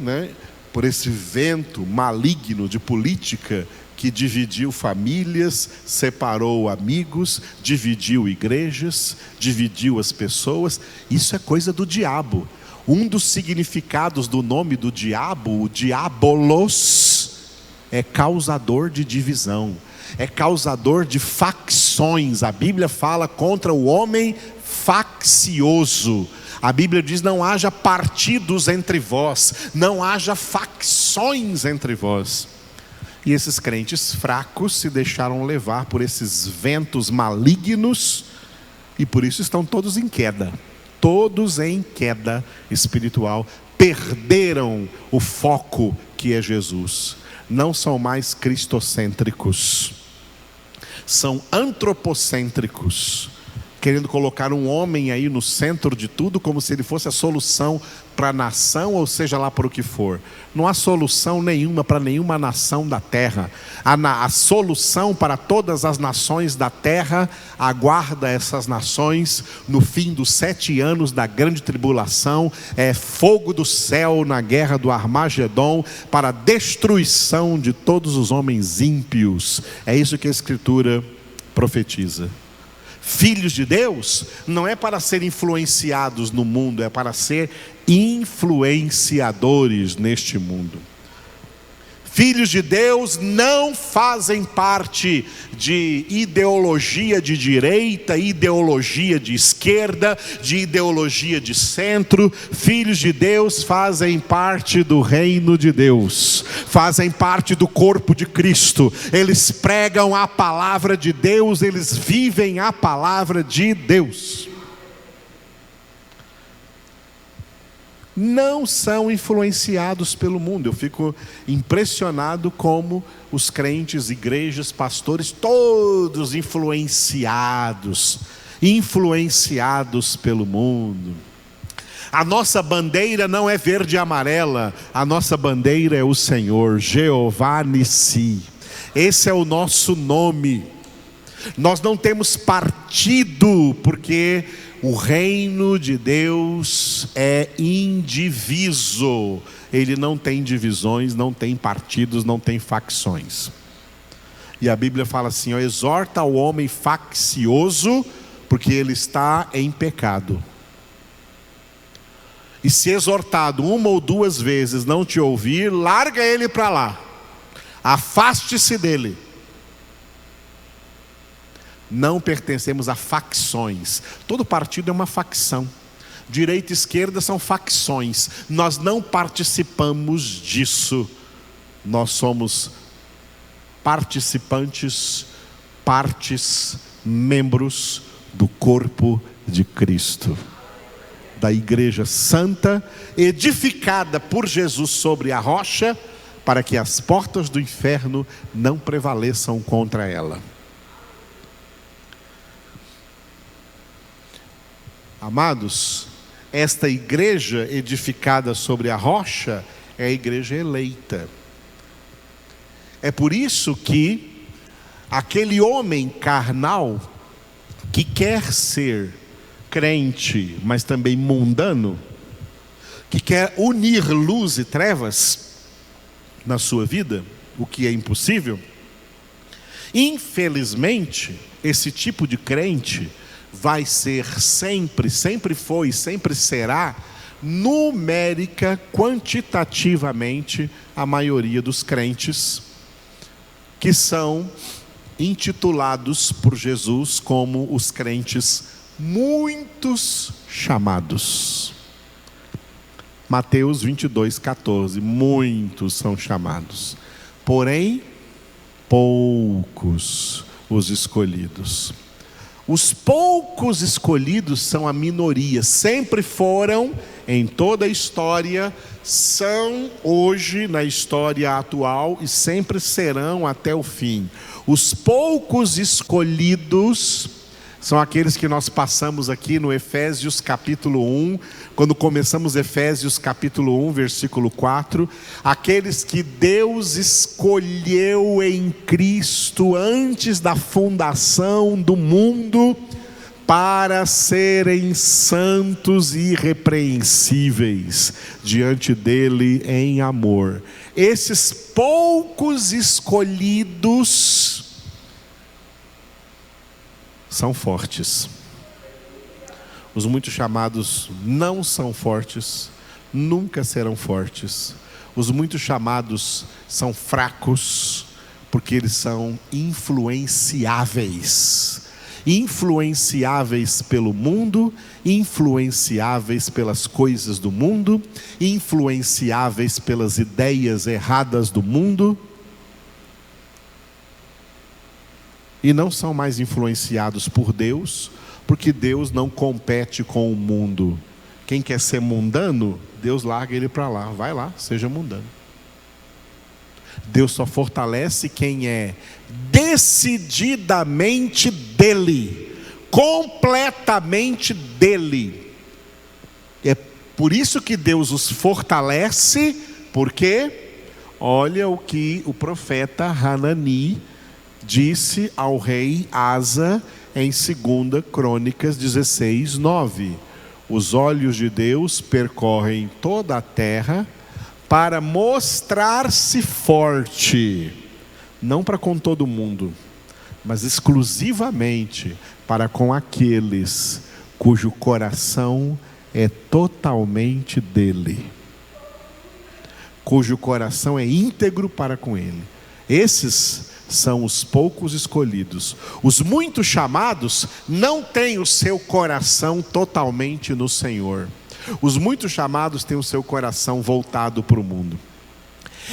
por esse vento maligno de política que dividiu famílias, separou amigos, dividiu igrejas, dividiu as pessoas. Isso é coisa do diabo. Um dos significados do nome do diabo, o diabolos, é causador de divisão, é causador de facções. A Bíblia fala contra o homem faccioso. A Bíblia diz: não haja partidos entre vós, não haja facções entre vós. E esses crentes fracos se deixaram levar por esses ventos malignos, e por isso estão todos em queda. Todos em queda espiritual. Perderam o foco que é Jesus. Não são mais cristocêntricos, são antropocêntricos, querendo colocar um homem aí no centro de tudo, como se ele fosse a solução para a nação, ou seja lá para o que for. Não há solução nenhuma para nenhuma nação da terra. A solução para todas as nações da terra aguarda essas nações no fim dos 7 anos da grande tribulação. É fogo do céu na guerra do Armagedon, para a destruição de todos os homens ímpios. É isso que a Escritura profetiza. Filhos de Deus não é para ser influenciados no mundo, é para ser influenciadores neste mundo. Filhos de Deus não fazem parte de ideologia de direita, ideologia de esquerda, de ideologia de centro. Filhos de Deus fazem parte do reino de Deus, fazem parte do corpo de Cristo. Eles pregam a palavra de Deus, eles vivem a palavra de Deus. não são influenciados pelo mundo. Eu fico impressionado como os crentes, igrejas, pastores, todos influenciados pelo mundo. A nossa bandeira não é verde e amarela, a nossa bandeira é o Senhor, Jeová Nissi. Esse é o nosso nome. Nós não temos partido, porque o reino de Deus é indiviso. Ele não tem divisões, não tem partidos, não tem facções. E a Bíblia fala assim, ó, exorta o homem faccioso, porque ele está em pecado. E se exortado uma ou duas vezes não te ouvir, larga ele para lá. Afaste-se dele. Não pertencemos a facções. Todo partido é uma facção. Direita e esquerda são facções. Nós não participamos disso. Nós somos participantes, membros do corpo de Cristo, da igreja santa, edificada por Jesus sobre a rocha, para que as portas do inferno não prevaleçam contra ela. Amados, esta igreja edificada sobre a rocha é a igreja eleita. É por isso que aquele homem carnal que quer ser crente, mas também mundano, que quer unir luz e trevas na sua vida, o que é impossível, infelizmente, esse tipo de crente vai ser sempre foi, sempre será, numérica, quantitativamente, a maioria dos crentes que são intitulados por Jesus como os crentes muitos chamados. Mateus 22:14, muitos são chamados, porém poucos os escolhidos. Os poucos escolhidos são a minoria, sempre foram em toda a história, são hoje na história atual e sempre serão até o fim. Os poucos escolhidos são aqueles que nós passamos aqui no Efésios capítulo 1, quando começamos Efésios capítulo 1, versículo 4, aqueles que Deus escolheu em Cristo antes da fundação do mundo, para serem santos e irrepreensíveis diante dele em amor. Esses poucos escolhidos são fortes. Os muitos chamados não são fortes, nunca serão fortes. Os muitos chamados são fracos, porque eles são influenciáveis. Influenciáveis pelo mundo, influenciáveis pelas coisas do mundo, influenciáveis pelas ideias erradas do mundo, e não são mais influenciados por Deus, porque Deus não compete com o mundo. Quem quer ser mundano, Deus larga ele para lá, vai lá, seja mundano. Deus só fortalece quem é decididamente dele, completamente dele. É por isso que Deus os fortalece, porque olha o que o profeta Hanani disse ao rei Asa em 2 Crônicas 16:9. Os olhos de Deus percorrem toda a terra para mostrar-se forte, não para com todo mundo, mas exclusivamente para com aqueles cujo coração é totalmente dele, cujo coração é íntegro para com ele. Esses são os poucos escolhidos. Os muitos chamados não têm o seu coração totalmente no Senhor. Os muitos chamados têm o seu coração voltado para o mundo.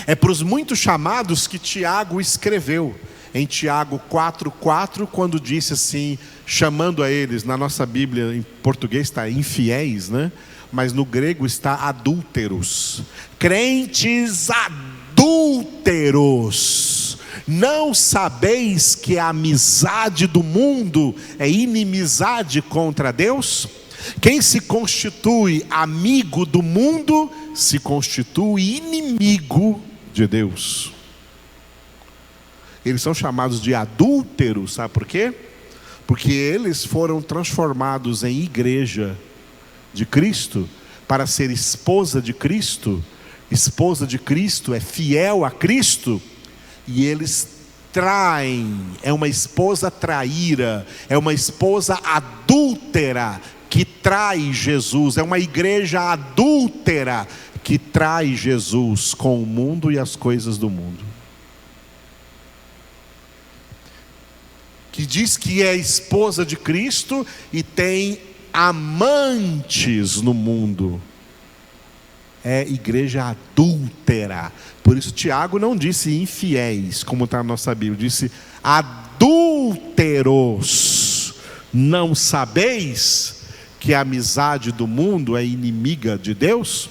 É para os muitos chamados que Tiago escreveu em Tiago 4:4, quando disse assim, chamando a eles, na nossa Bíblia em português está infiéis, né? mas no grego está adúlteros. Crentes adúlteros. Não sabeis que a amizade do mundo é inimizade contra Deus? Quem se constitui amigo do mundo, se constitui inimigo de Deus. Eles são chamados de adúlteros, sabe por quê? Porque eles foram transformados em igreja de Cristo, para ser esposa de Cristo. Esposa de Cristo é fiel a Cristo, e eles traem, é uma esposa traíra, é uma esposa adúltera, que trai Jesus, é uma igreja adúltera, que trai Jesus com o mundo e as coisas do mundo. Que diz que é esposa de Cristo e tem amantes no mundo. É igreja adúltera. Por isso Tiago não disse infiéis, como está na nossa Bíblia, disse adúlteros. Não sabeis que a amizade do mundo é inimiga de Deus?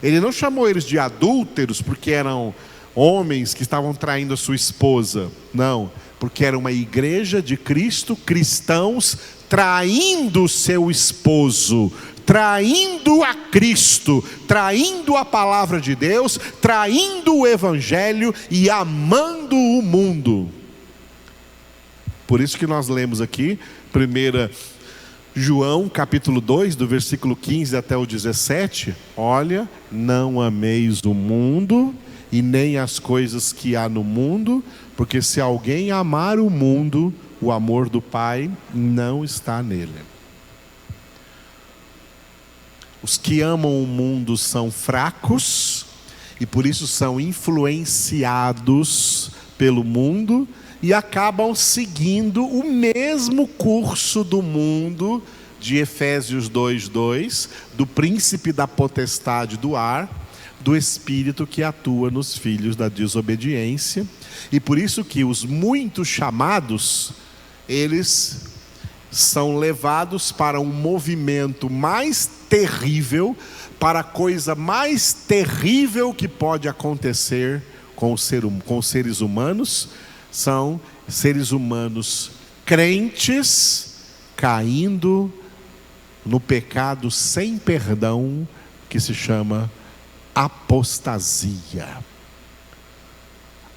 Ele não chamou eles de adúlteros porque eram homens que estavam traindo a sua esposa. Não, porque era uma igreja de Cristo, cristãos traindo seu esposo, traindo a Cristo, traindo a palavra de Deus, traindo o Evangelho e amando o mundo. Por isso que nós lemos aqui, 1 João capítulo 2, do versículo 15 até o 17, olha, não ameis o mundo e nem as coisas que há no mundo, porque se alguém amar o mundo, o amor do Pai não está nele. Os que amam o mundo são fracos e por isso são influenciados pelo mundo e acabam seguindo o mesmo curso do mundo, de Efésios 2:2, do príncipe da potestade do ar, do espírito que atua nos filhos da desobediência. E por isso que os muitos chamados, eles são levados para um movimento mais terrível, para a coisa mais terrível que pode acontecer com os seres humanos. São seres humanos crentes caindo no pecado sem perdão, que se chama apostasia.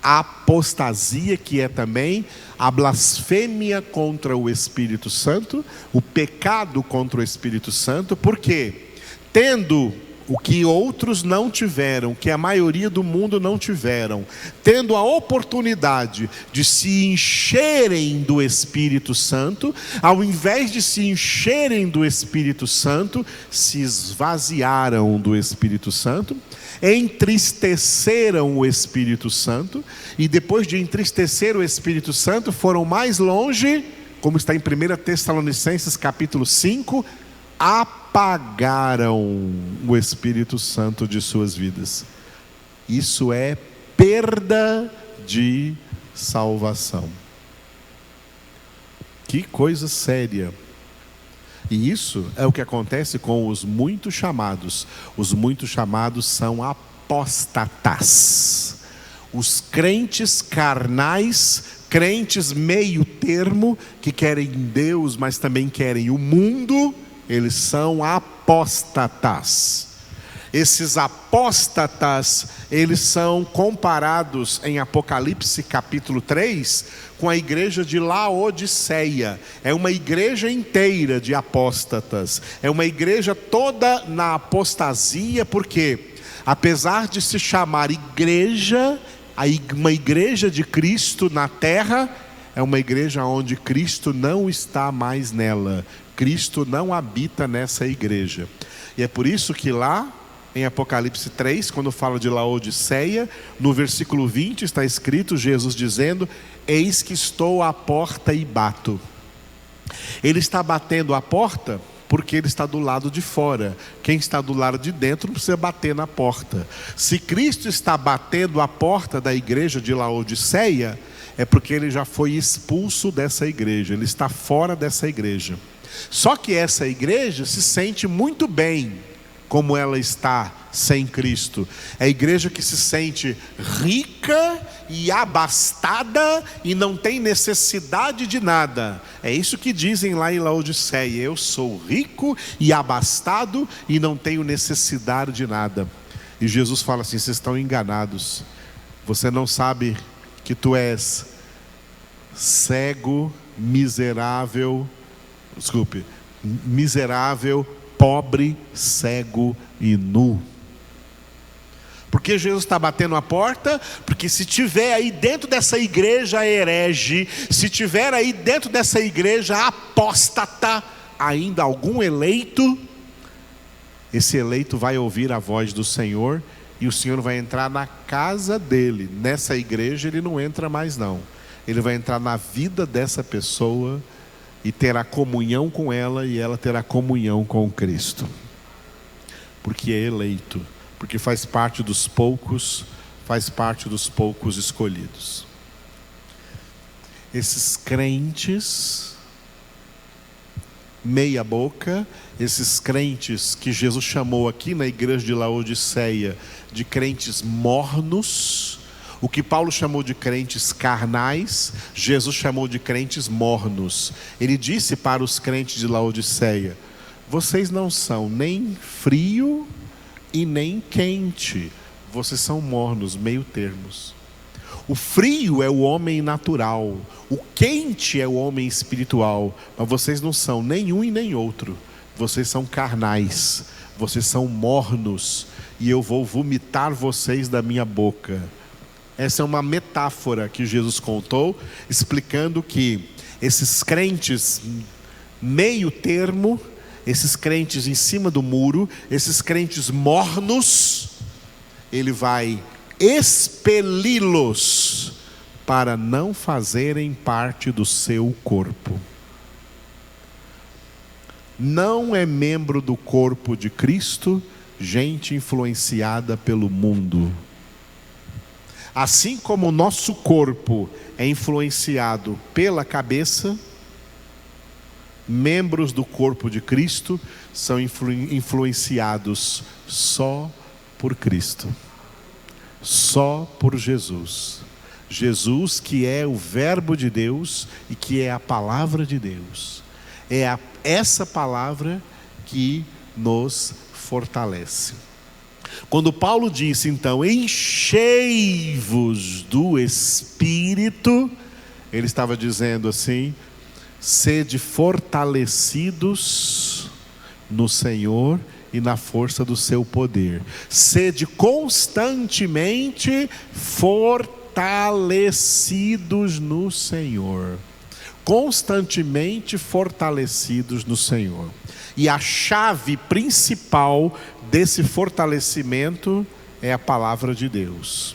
A apostasia, que é também a blasfêmia contra o Espírito Santo, o pecado contra o Espírito Santo, porque tendo o que outros não tiveram, que a maioria do mundo não tiveram, tendo a oportunidade de se encherem do Espírito Santo, ao invés de se encherem do Espírito Santo, se esvaziaram do Espírito Santo, entristeceram o Espírito Santo, e depois de entristecer o Espírito Santo, foram mais longe, como está em 1 Tessalonicenses capítulo 5, apagaram o Espírito Santo de suas vidas. Isso é perda de salvação. Que coisa séria. E isso é o que acontece com os muito chamados. Os muito chamados são apóstatas. Os crentes carnais, crentes meio termo, que querem Deus, mas também querem o mundo, eles são apóstatas. Esses apóstatas, eles são comparados em Apocalipse capítulo 3 com a igreja de Laodiceia. É uma igreja inteira de apóstatas. É uma igreja toda na apostasia, porque apesar de se chamar igreja, uma igreja de Cristo na terra, é uma igreja onde Cristo não está mais nela. Cristo não habita nessa igreja. E é por isso que lá em Apocalipse 3, quando fala de Laodiceia, no versículo 20 está escrito, Jesus dizendo: eis que estou à porta e bato. Ele está batendo a porta porque ele está do lado de fora. Quem está do lado de dentro não precisa bater na porta. Se Cristo está batendo a porta da igreja de Laodiceia, é porque ele já foi expulso dessa igreja, ele está fora dessa igreja. Só que essa igreja se sente muito bem como ela está sem Cristo. É a igreja que se sente rica e abastada e não tem necessidade de nada. É isso que dizem lá em Laodiceia: eu sou rico e abastado e não tenho necessidade de nada. E Jesus fala assim: vocês estão enganados. Você não sabe que tu és cego, miserável, pobre, cego e nu. Porque Jesus está batendo a porta? Porque se tiver aí dentro dessa igreja herege, se tiver aí dentro dessa igreja apóstata, ainda algum eleito, esse eleito vai ouvir a voz do Senhor, e o Senhor vai entrar na casa dele. Nessa igreja ele não entra mais não. Ele vai entrar na vida dessa pessoa e terá comunhão com ela, e ela terá comunhão com Cristo. Porque é eleito, porque faz parte dos poucos escolhidos. Esses crentes meia boca, esses crentes que Jesus chamou aqui na igreja de Laodiceia de crentes mornos, o que Paulo chamou de crentes carnais, Jesus chamou de crentes mornos. Ele disse para os crentes de Laodiceia: vocês não são nem frio e nem quente, vocês são mornos, meio termos. O frio é o homem natural, o quente é o homem espiritual, mas vocês não são nem um e nem outro. Vocês são carnais, vocês são mornos, e eu vou vomitar vocês da minha boca. Essa é uma metáfora que Jesus contou, explicando que esses crentes meio termo, esses crentes em cima do muro, esses crentes mornos, ele vai expeli-los para não fazerem parte do seu corpo. Não é membro do corpo de Cristo gente influenciada pelo mundo. Assim como o nosso corpo é influenciado pela cabeça, membros do corpo de Cristo são influenciados só por Cristo, só por Jesus. Jesus, que é o Verbo de Deus e que é a palavra de Deus. É essa palavra que nos fortalece. Quando Paulo disse então: enchei-vos do Espírito, ele estava dizendo assim: sede fortalecidos no Senhor e na força do seu poder. Sede constantemente fortalecidos no Senhor. Constantemente fortalecidos no Senhor. E a chave principal desse fortalecimento é a palavra de Deus.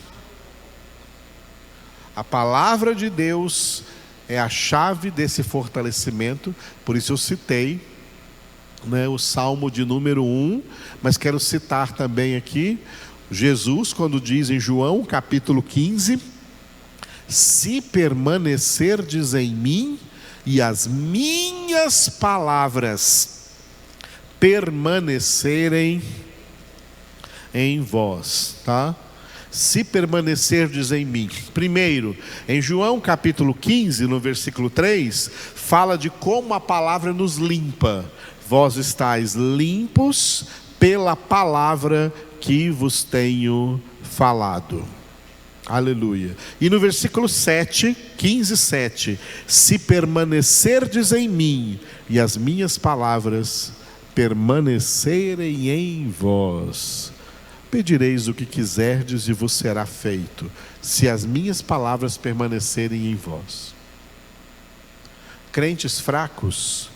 A palavra de Deus é a chave desse fortalecimento. Por isso eu citei, o Salmo de número 1, mas quero citar também aqui Jesus, quando diz em João capítulo 15: se permanecerdes em mim e as minhas palavras permanecerem em vós, tá? Se permanecerdes em mim. Primeiro, em João capítulo 15, no versículo 3, fala de como a palavra nos limpa. Vós estáis limpos pela palavra que vos tenho falado. Aleluia. E no versículo 7, 15:7, se permanecerdes em mim e as minhas palavras permanecerem em vós, pedireis o que quiserdes e vos será feito, se as minhas palavras permanecerem em vós. Crentes fracos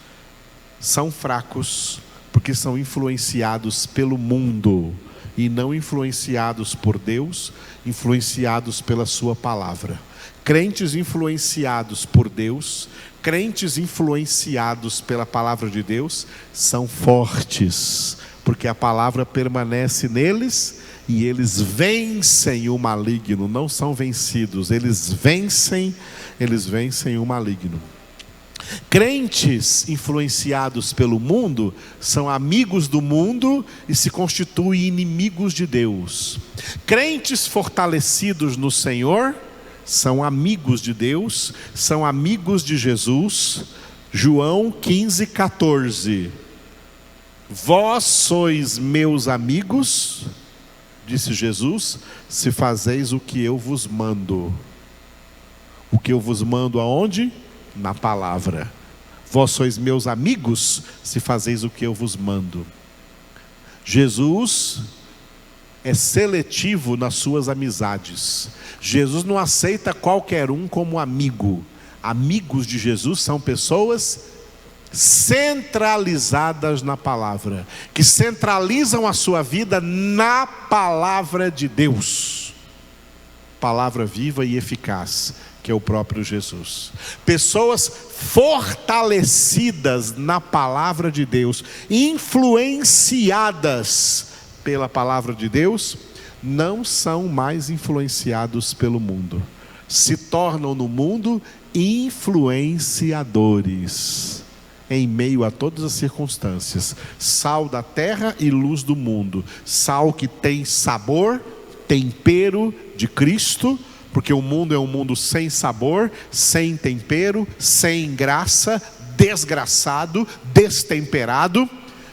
são fracos porque são influenciados pelo mundo e não influenciados por Deus, influenciados pela sua palavra. Crentes influenciados por Deus, crentes influenciados pela palavra de Deus, são fortes, porque a palavra permanece neles e eles vencem o maligno. Não são vencidos, eles vencem o maligno. Crentes influenciados pelo mundo são amigos do mundo e se constituem inimigos de Deus. Crentes fortalecidos no Senhor são amigos de Deus, são amigos de Jesus. João 15:14. Vós sois meus amigos, disse Jesus, se fazeis o que eu vos mando. O que eu vos mando aonde? Na palavra. Vós sois meus amigos, se fazeis o que eu vos mando. Jesus é seletivo nas suas amizades. Jesus não aceita qualquer um como amigo. Amigos de Jesus são pessoas centralizadas na palavra, que centralizam a sua vida na palavra de Deus, palavra viva e eficaz, que é o próprio Jesus. Pessoas fortalecidas na palavra de Deus, influenciadas pela palavra de Deus, não são mais influenciados pelo mundo, se tornam no mundo influenciadores, em meio a todas as circunstâncias, sal da terra e luz do mundo, sal que tem sabor, tempero de Cristo, porque o mundo é um mundo sem sabor, sem tempero, sem graça, desgraçado, destemperado,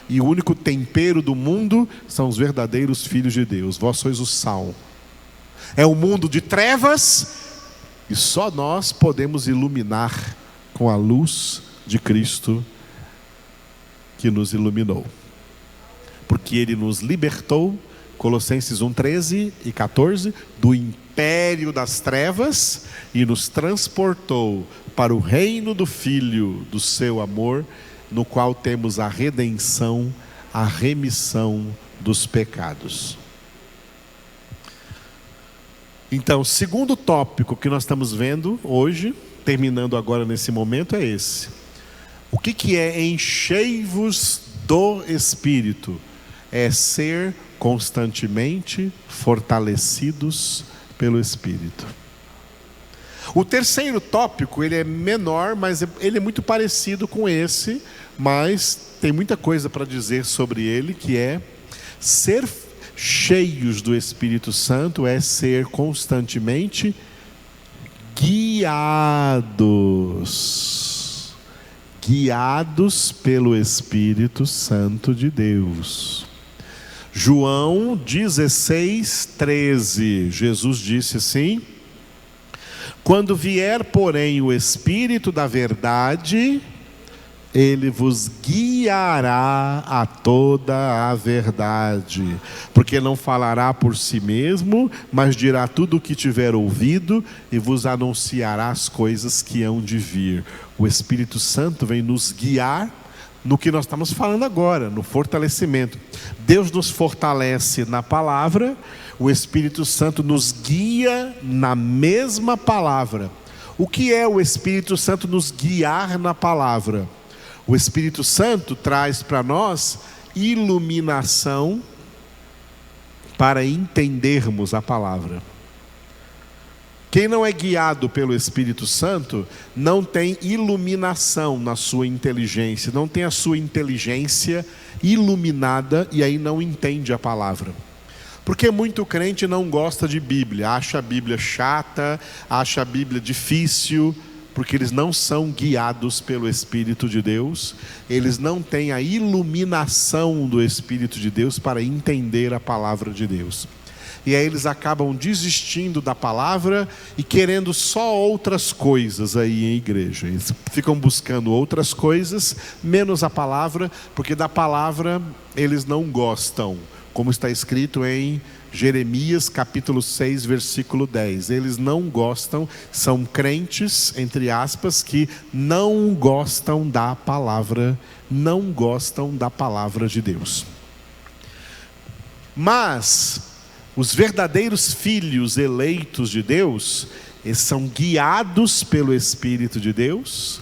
e o único tempero do mundo são os verdadeiros filhos de Deus. Vós sois o sal. É um mundo de trevas, e só nós podemos iluminar com a luz de Cristo que nos iluminou, porque Ele nos libertou, Colossenses 1:13 e 14, do império das trevas e nos transportou para o reino do Filho do seu amor, no qual temos a redenção, a remissão dos pecados. Então, o segundo tópico que nós estamos vendo hoje, terminando agora nesse momento, é esse. O que é enchei-vos do Espírito? É ser constantemente fortalecidos pelo Espírito. O terceiro tópico, ele é menor, mas ele é muito parecido com esse, mas tem muita coisa para dizer sobre ele, que é ser cheios do Espírito Santo, é ser constantemente guiados pelo Espírito Santo de Deus. João 16:13, Jesus disse assim: quando vier, porém, o Espírito da verdade, Ele vos guiará a toda a verdade, porque não falará por si mesmo, mas dirá tudo o que tiver ouvido e vos anunciará as coisas que hão de vir. O Espírito Santo vem nos guiar no que nós estamos falando agora, no fortalecimento. Deus nos fortalece na palavra, o Espírito Santo nos guia na mesma palavra. O que é o Espírito Santo nos guiar na palavra? O Espírito Santo traz para nós iluminação para entendermos a palavra. Quem não é guiado pelo Espírito Santo não tem iluminação na sua inteligência, não tem a sua inteligência iluminada e aí não entende a palavra. Porque muito crente não gosta de Bíblia, acha a Bíblia chata, acha a Bíblia difícil, porque eles não são guiados pelo Espírito de Deus, eles não têm a iluminação do Espírito de Deus para entender a palavra de Deus. E aí eles acabam desistindo da palavra e querendo só outras coisas aí em igreja. Eles ficam buscando outras coisas, menos a palavra, porque da palavra eles não gostam. Como está escrito em Jeremias capítulo 6, versículo 10. Eles não gostam, são crentes, entre aspas, que não gostam da palavra, não gostam da palavra de Deus. Mas os verdadeiros filhos eleitos de Deus, eles são guiados pelo Espírito de Deus,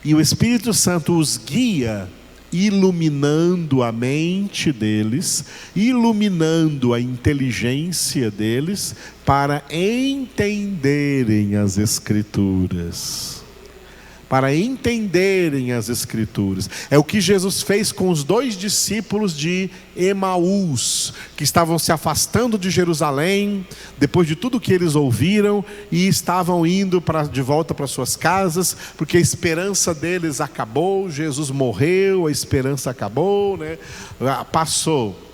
e o Espírito Santo os guia, iluminando a mente deles, iluminando a inteligência deles, para entenderem as Escrituras. para entenderem as Escrituras. É o que Jesus fez com os 2 discípulos de Emaús, que estavam se afastando de Jerusalém, depois de tudo que eles ouviram, e estavam indo de volta para suas casas, porque a esperança deles acabou. Jesus morreu, a esperança acabou, né? Passou.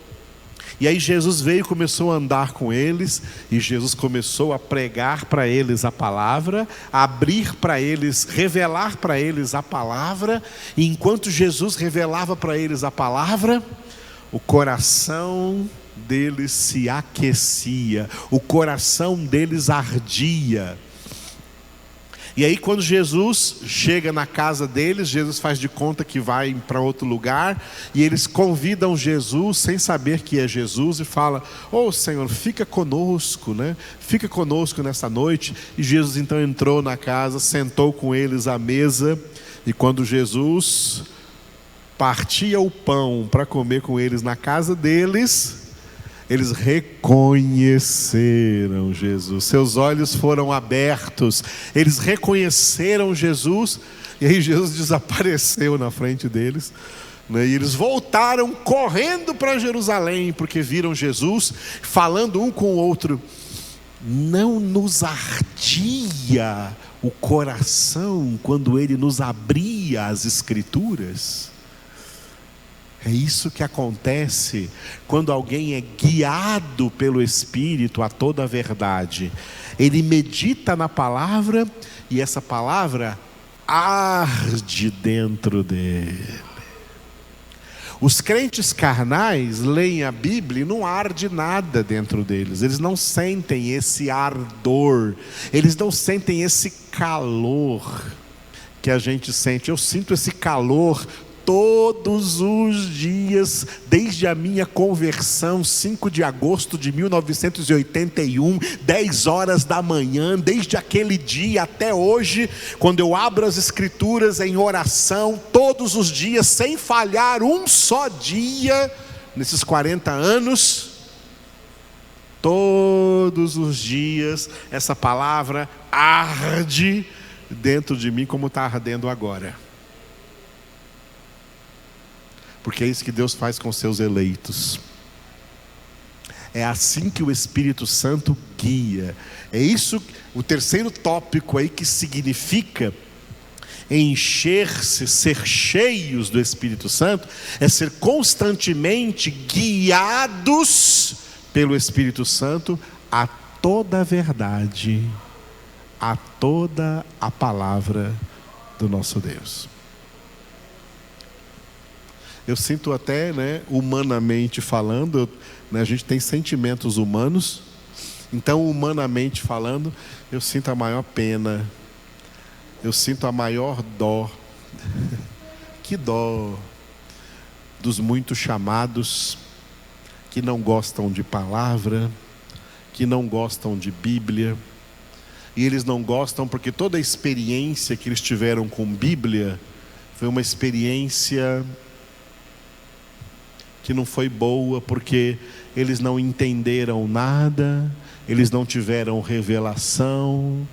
E aí Jesus veio e começou a andar com eles, e Jesus começou a pregar para eles a palavra, a abrir para eles, revelar para eles a palavra, e enquanto Jesus revelava para eles a palavra, o coração deles se aquecia, o coração deles ardia. E aí quando Jesus chega na casa deles, Jesus faz de conta que vai para outro lugar, e eles convidam Jesus sem saber que é Jesus, e fala: "Ô Senhor, fica conosco, né? Fica conosco nessa noite." E Jesus então entrou na casa, sentou com eles à mesa, e quando Jesus partia o pão para comer com eles na casa deles, eles reconheceram Jesus, seus olhos foram abertos, eles reconheceram Jesus, e aí Jesus desapareceu na frente deles, né? E eles voltaram correndo para Jerusalém, porque viram Jesus falando um com o outro: "Não nos ardia o coração quando Ele nos abria as Escrituras?" É isso que acontece quando alguém é guiado pelo Espírito a toda a verdade. Ele medita na palavra, e essa palavra arde dentro dele. Os crentes carnais leem a Bíblia e não arde nada dentro deles. Eles não sentem esse ardor, eles não sentem esse calor que a gente sente. Eu sinto esse calor todos os dias, desde a minha conversão, 5 de agosto de 1981, 10 horas da manhã, desde aquele dia até hoje, quando eu abro as Escrituras em oração, todos os dias, sem falhar um só dia, nesses 40 anos, todos os dias, essa palavra arde dentro de mim, como está ardendo agora. Porque é isso que Deus faz com seus eleitos. É assim que o Espírito Santo guia. É isso, o terceiro tópico aí, que significa encher-se, ser cheios do Espírito Santo, é ser constantemente guiados pelo Espírito Santo a toda a verdade, a toda a palavra do nosso Deus. Eu sinto até, né, humanamente falando, né, a gente tem sentimentos humanos, então humanamente falando, eu sinto a maior pena, eu sinto a maior dó. Que dó dos muitos chamados que não gostam de palavra, que não gostam de Bíblia, e eles não gostam porque toda a experiência que eles tiveram com Bíblia foi uma experiência que não foi boa, porque eles não entenderam nada, eles não tiveram revelação,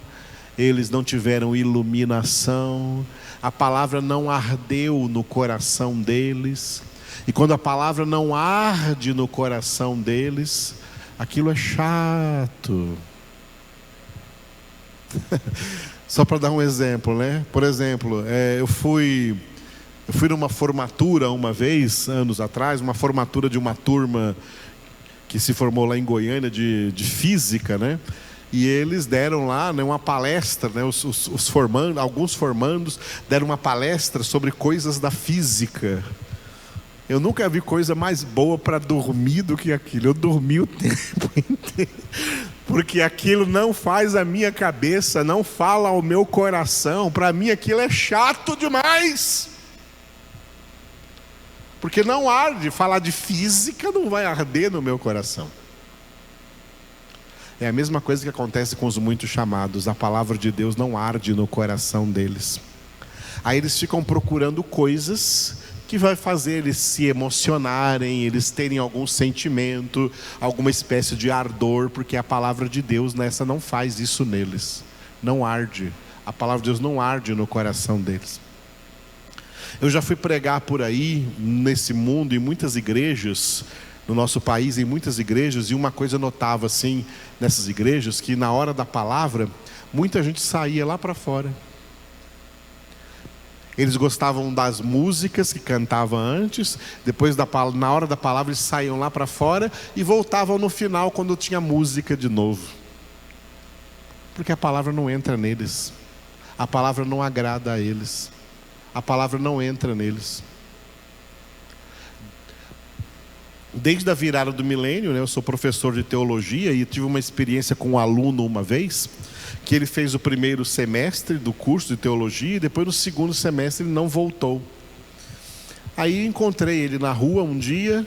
eles não tiveram iluminação, a palavra não ardeu no coração deles, e quando a palavra não arde no coração deles, aquilo é chato. Só para dar um exemplo, né? Por exemplo, eu fui numa formatura uma vez, anos atrás, uma formatura de uma turma que se formou lá em Goiânia de física, né? E eles deram lá, né, uma palestra, né? Alguns formandos deram uma palestra sobre coisas da física. Eu nunca vi coisa mais boa para dormir do que aquilo. Eu dormi o tempo inteiro, porque aquilo não faz a minha cabeça, não fala ao meu coração. Para mim aquilo é chato demais. Porque não arde, falar de física não vai arder no meu coração. É a mesma coisa que acontece com os muitos chamados. A palavra de Deus não arde no coração deles. Aí eles ficam procurando coisas que vai fazer eles se emocionarem, eles terem algum sentimento, alguma espécie de ardor, porque a palavra de Deus nessa não faz isso neles. Não arde. A palavra de Deus não arde no coração deles. Eu já fui pregar por aí, nesse mundo, em muitas igrejas, no nosso país, em muitas igrejas, e uma coisa eu notava assim, nessas igrejas, que na hora da palavra, muita gente saía lá para fora. Eles gostavam das músicas que cantavam antes, depois na hora da palavra eles saíam lá para fora e voltavam no final quando tinha música de novo. Porque a palavra não entra neles, a palavra não agrada a eles, a palavra não entra neles. Desde a virada do milênio, eu sou professor de teologia e tive uma experiência com um aluno uma vez, que ele fez o primeiro semestre do curso de teologia e depois no segundo semestre ele não voltou. Aí encontrei ele na rua um dia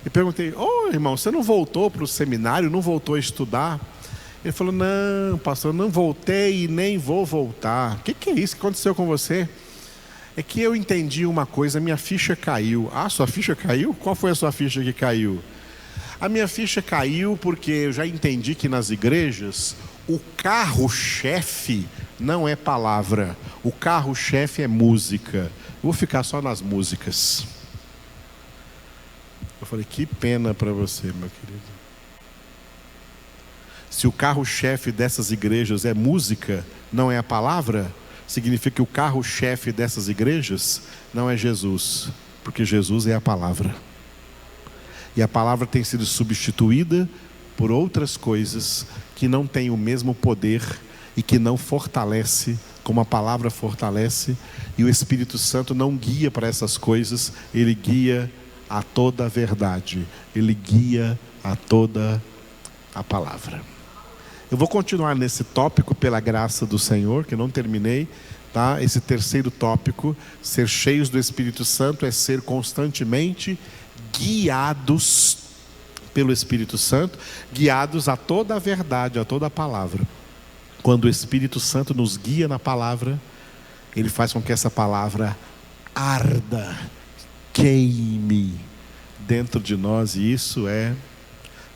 e perguntei: irmão, você não voltou para o seminário, não voltou a estudar? Ele falou: não, pastor, não voltei e nem vou voltar. O que é isso que aconteceu com você? É que eu entendi uma coisa, minha ficha caiu. Ah, sua ficha caiu? Qual foi a sua ficha que caiu? A minha ficha caiu porque eu já entendi que nas igrejas o carro-chefe não é palavra, o carro-chefe é música. Eu vou ficar só nas músicas. Eu falei: que pena para você, meu querido. Se o carro-chefe dessas igrejas é música, não é a palavra, significa que o carro-chefe dessas igrejas não é Jesus, porque Jesus é a palavra. E a palavra tem sido substituída por outras coisas que não têm o mesmo poder e que não fortalece como a palavra fortalece. E o Espírito Santo não guia para essas coisas, ele guia a toda a verdade, ele guia a toda a palavra. Eu vou continuar nesse tópico pela graça do Senhor, que eu não terminei, tá? Esse terceiro tópico, ser cheios do Espírito Santo, é ser constantemente guiados pelo Espírito Santo, guiados a toda a verdade, a toda a palavra. Quando o Espírito Santo nos guia na palavra, ele faz com que essa palavra arda, queime dentro de nós, e isso é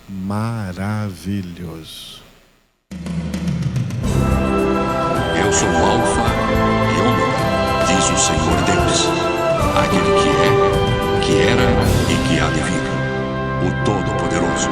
maravilhoso. Eu sou o Alfa e Ômega, diz o Senhor Deus, aquele que é, que era e que há de vir, o Todo-Poderoso.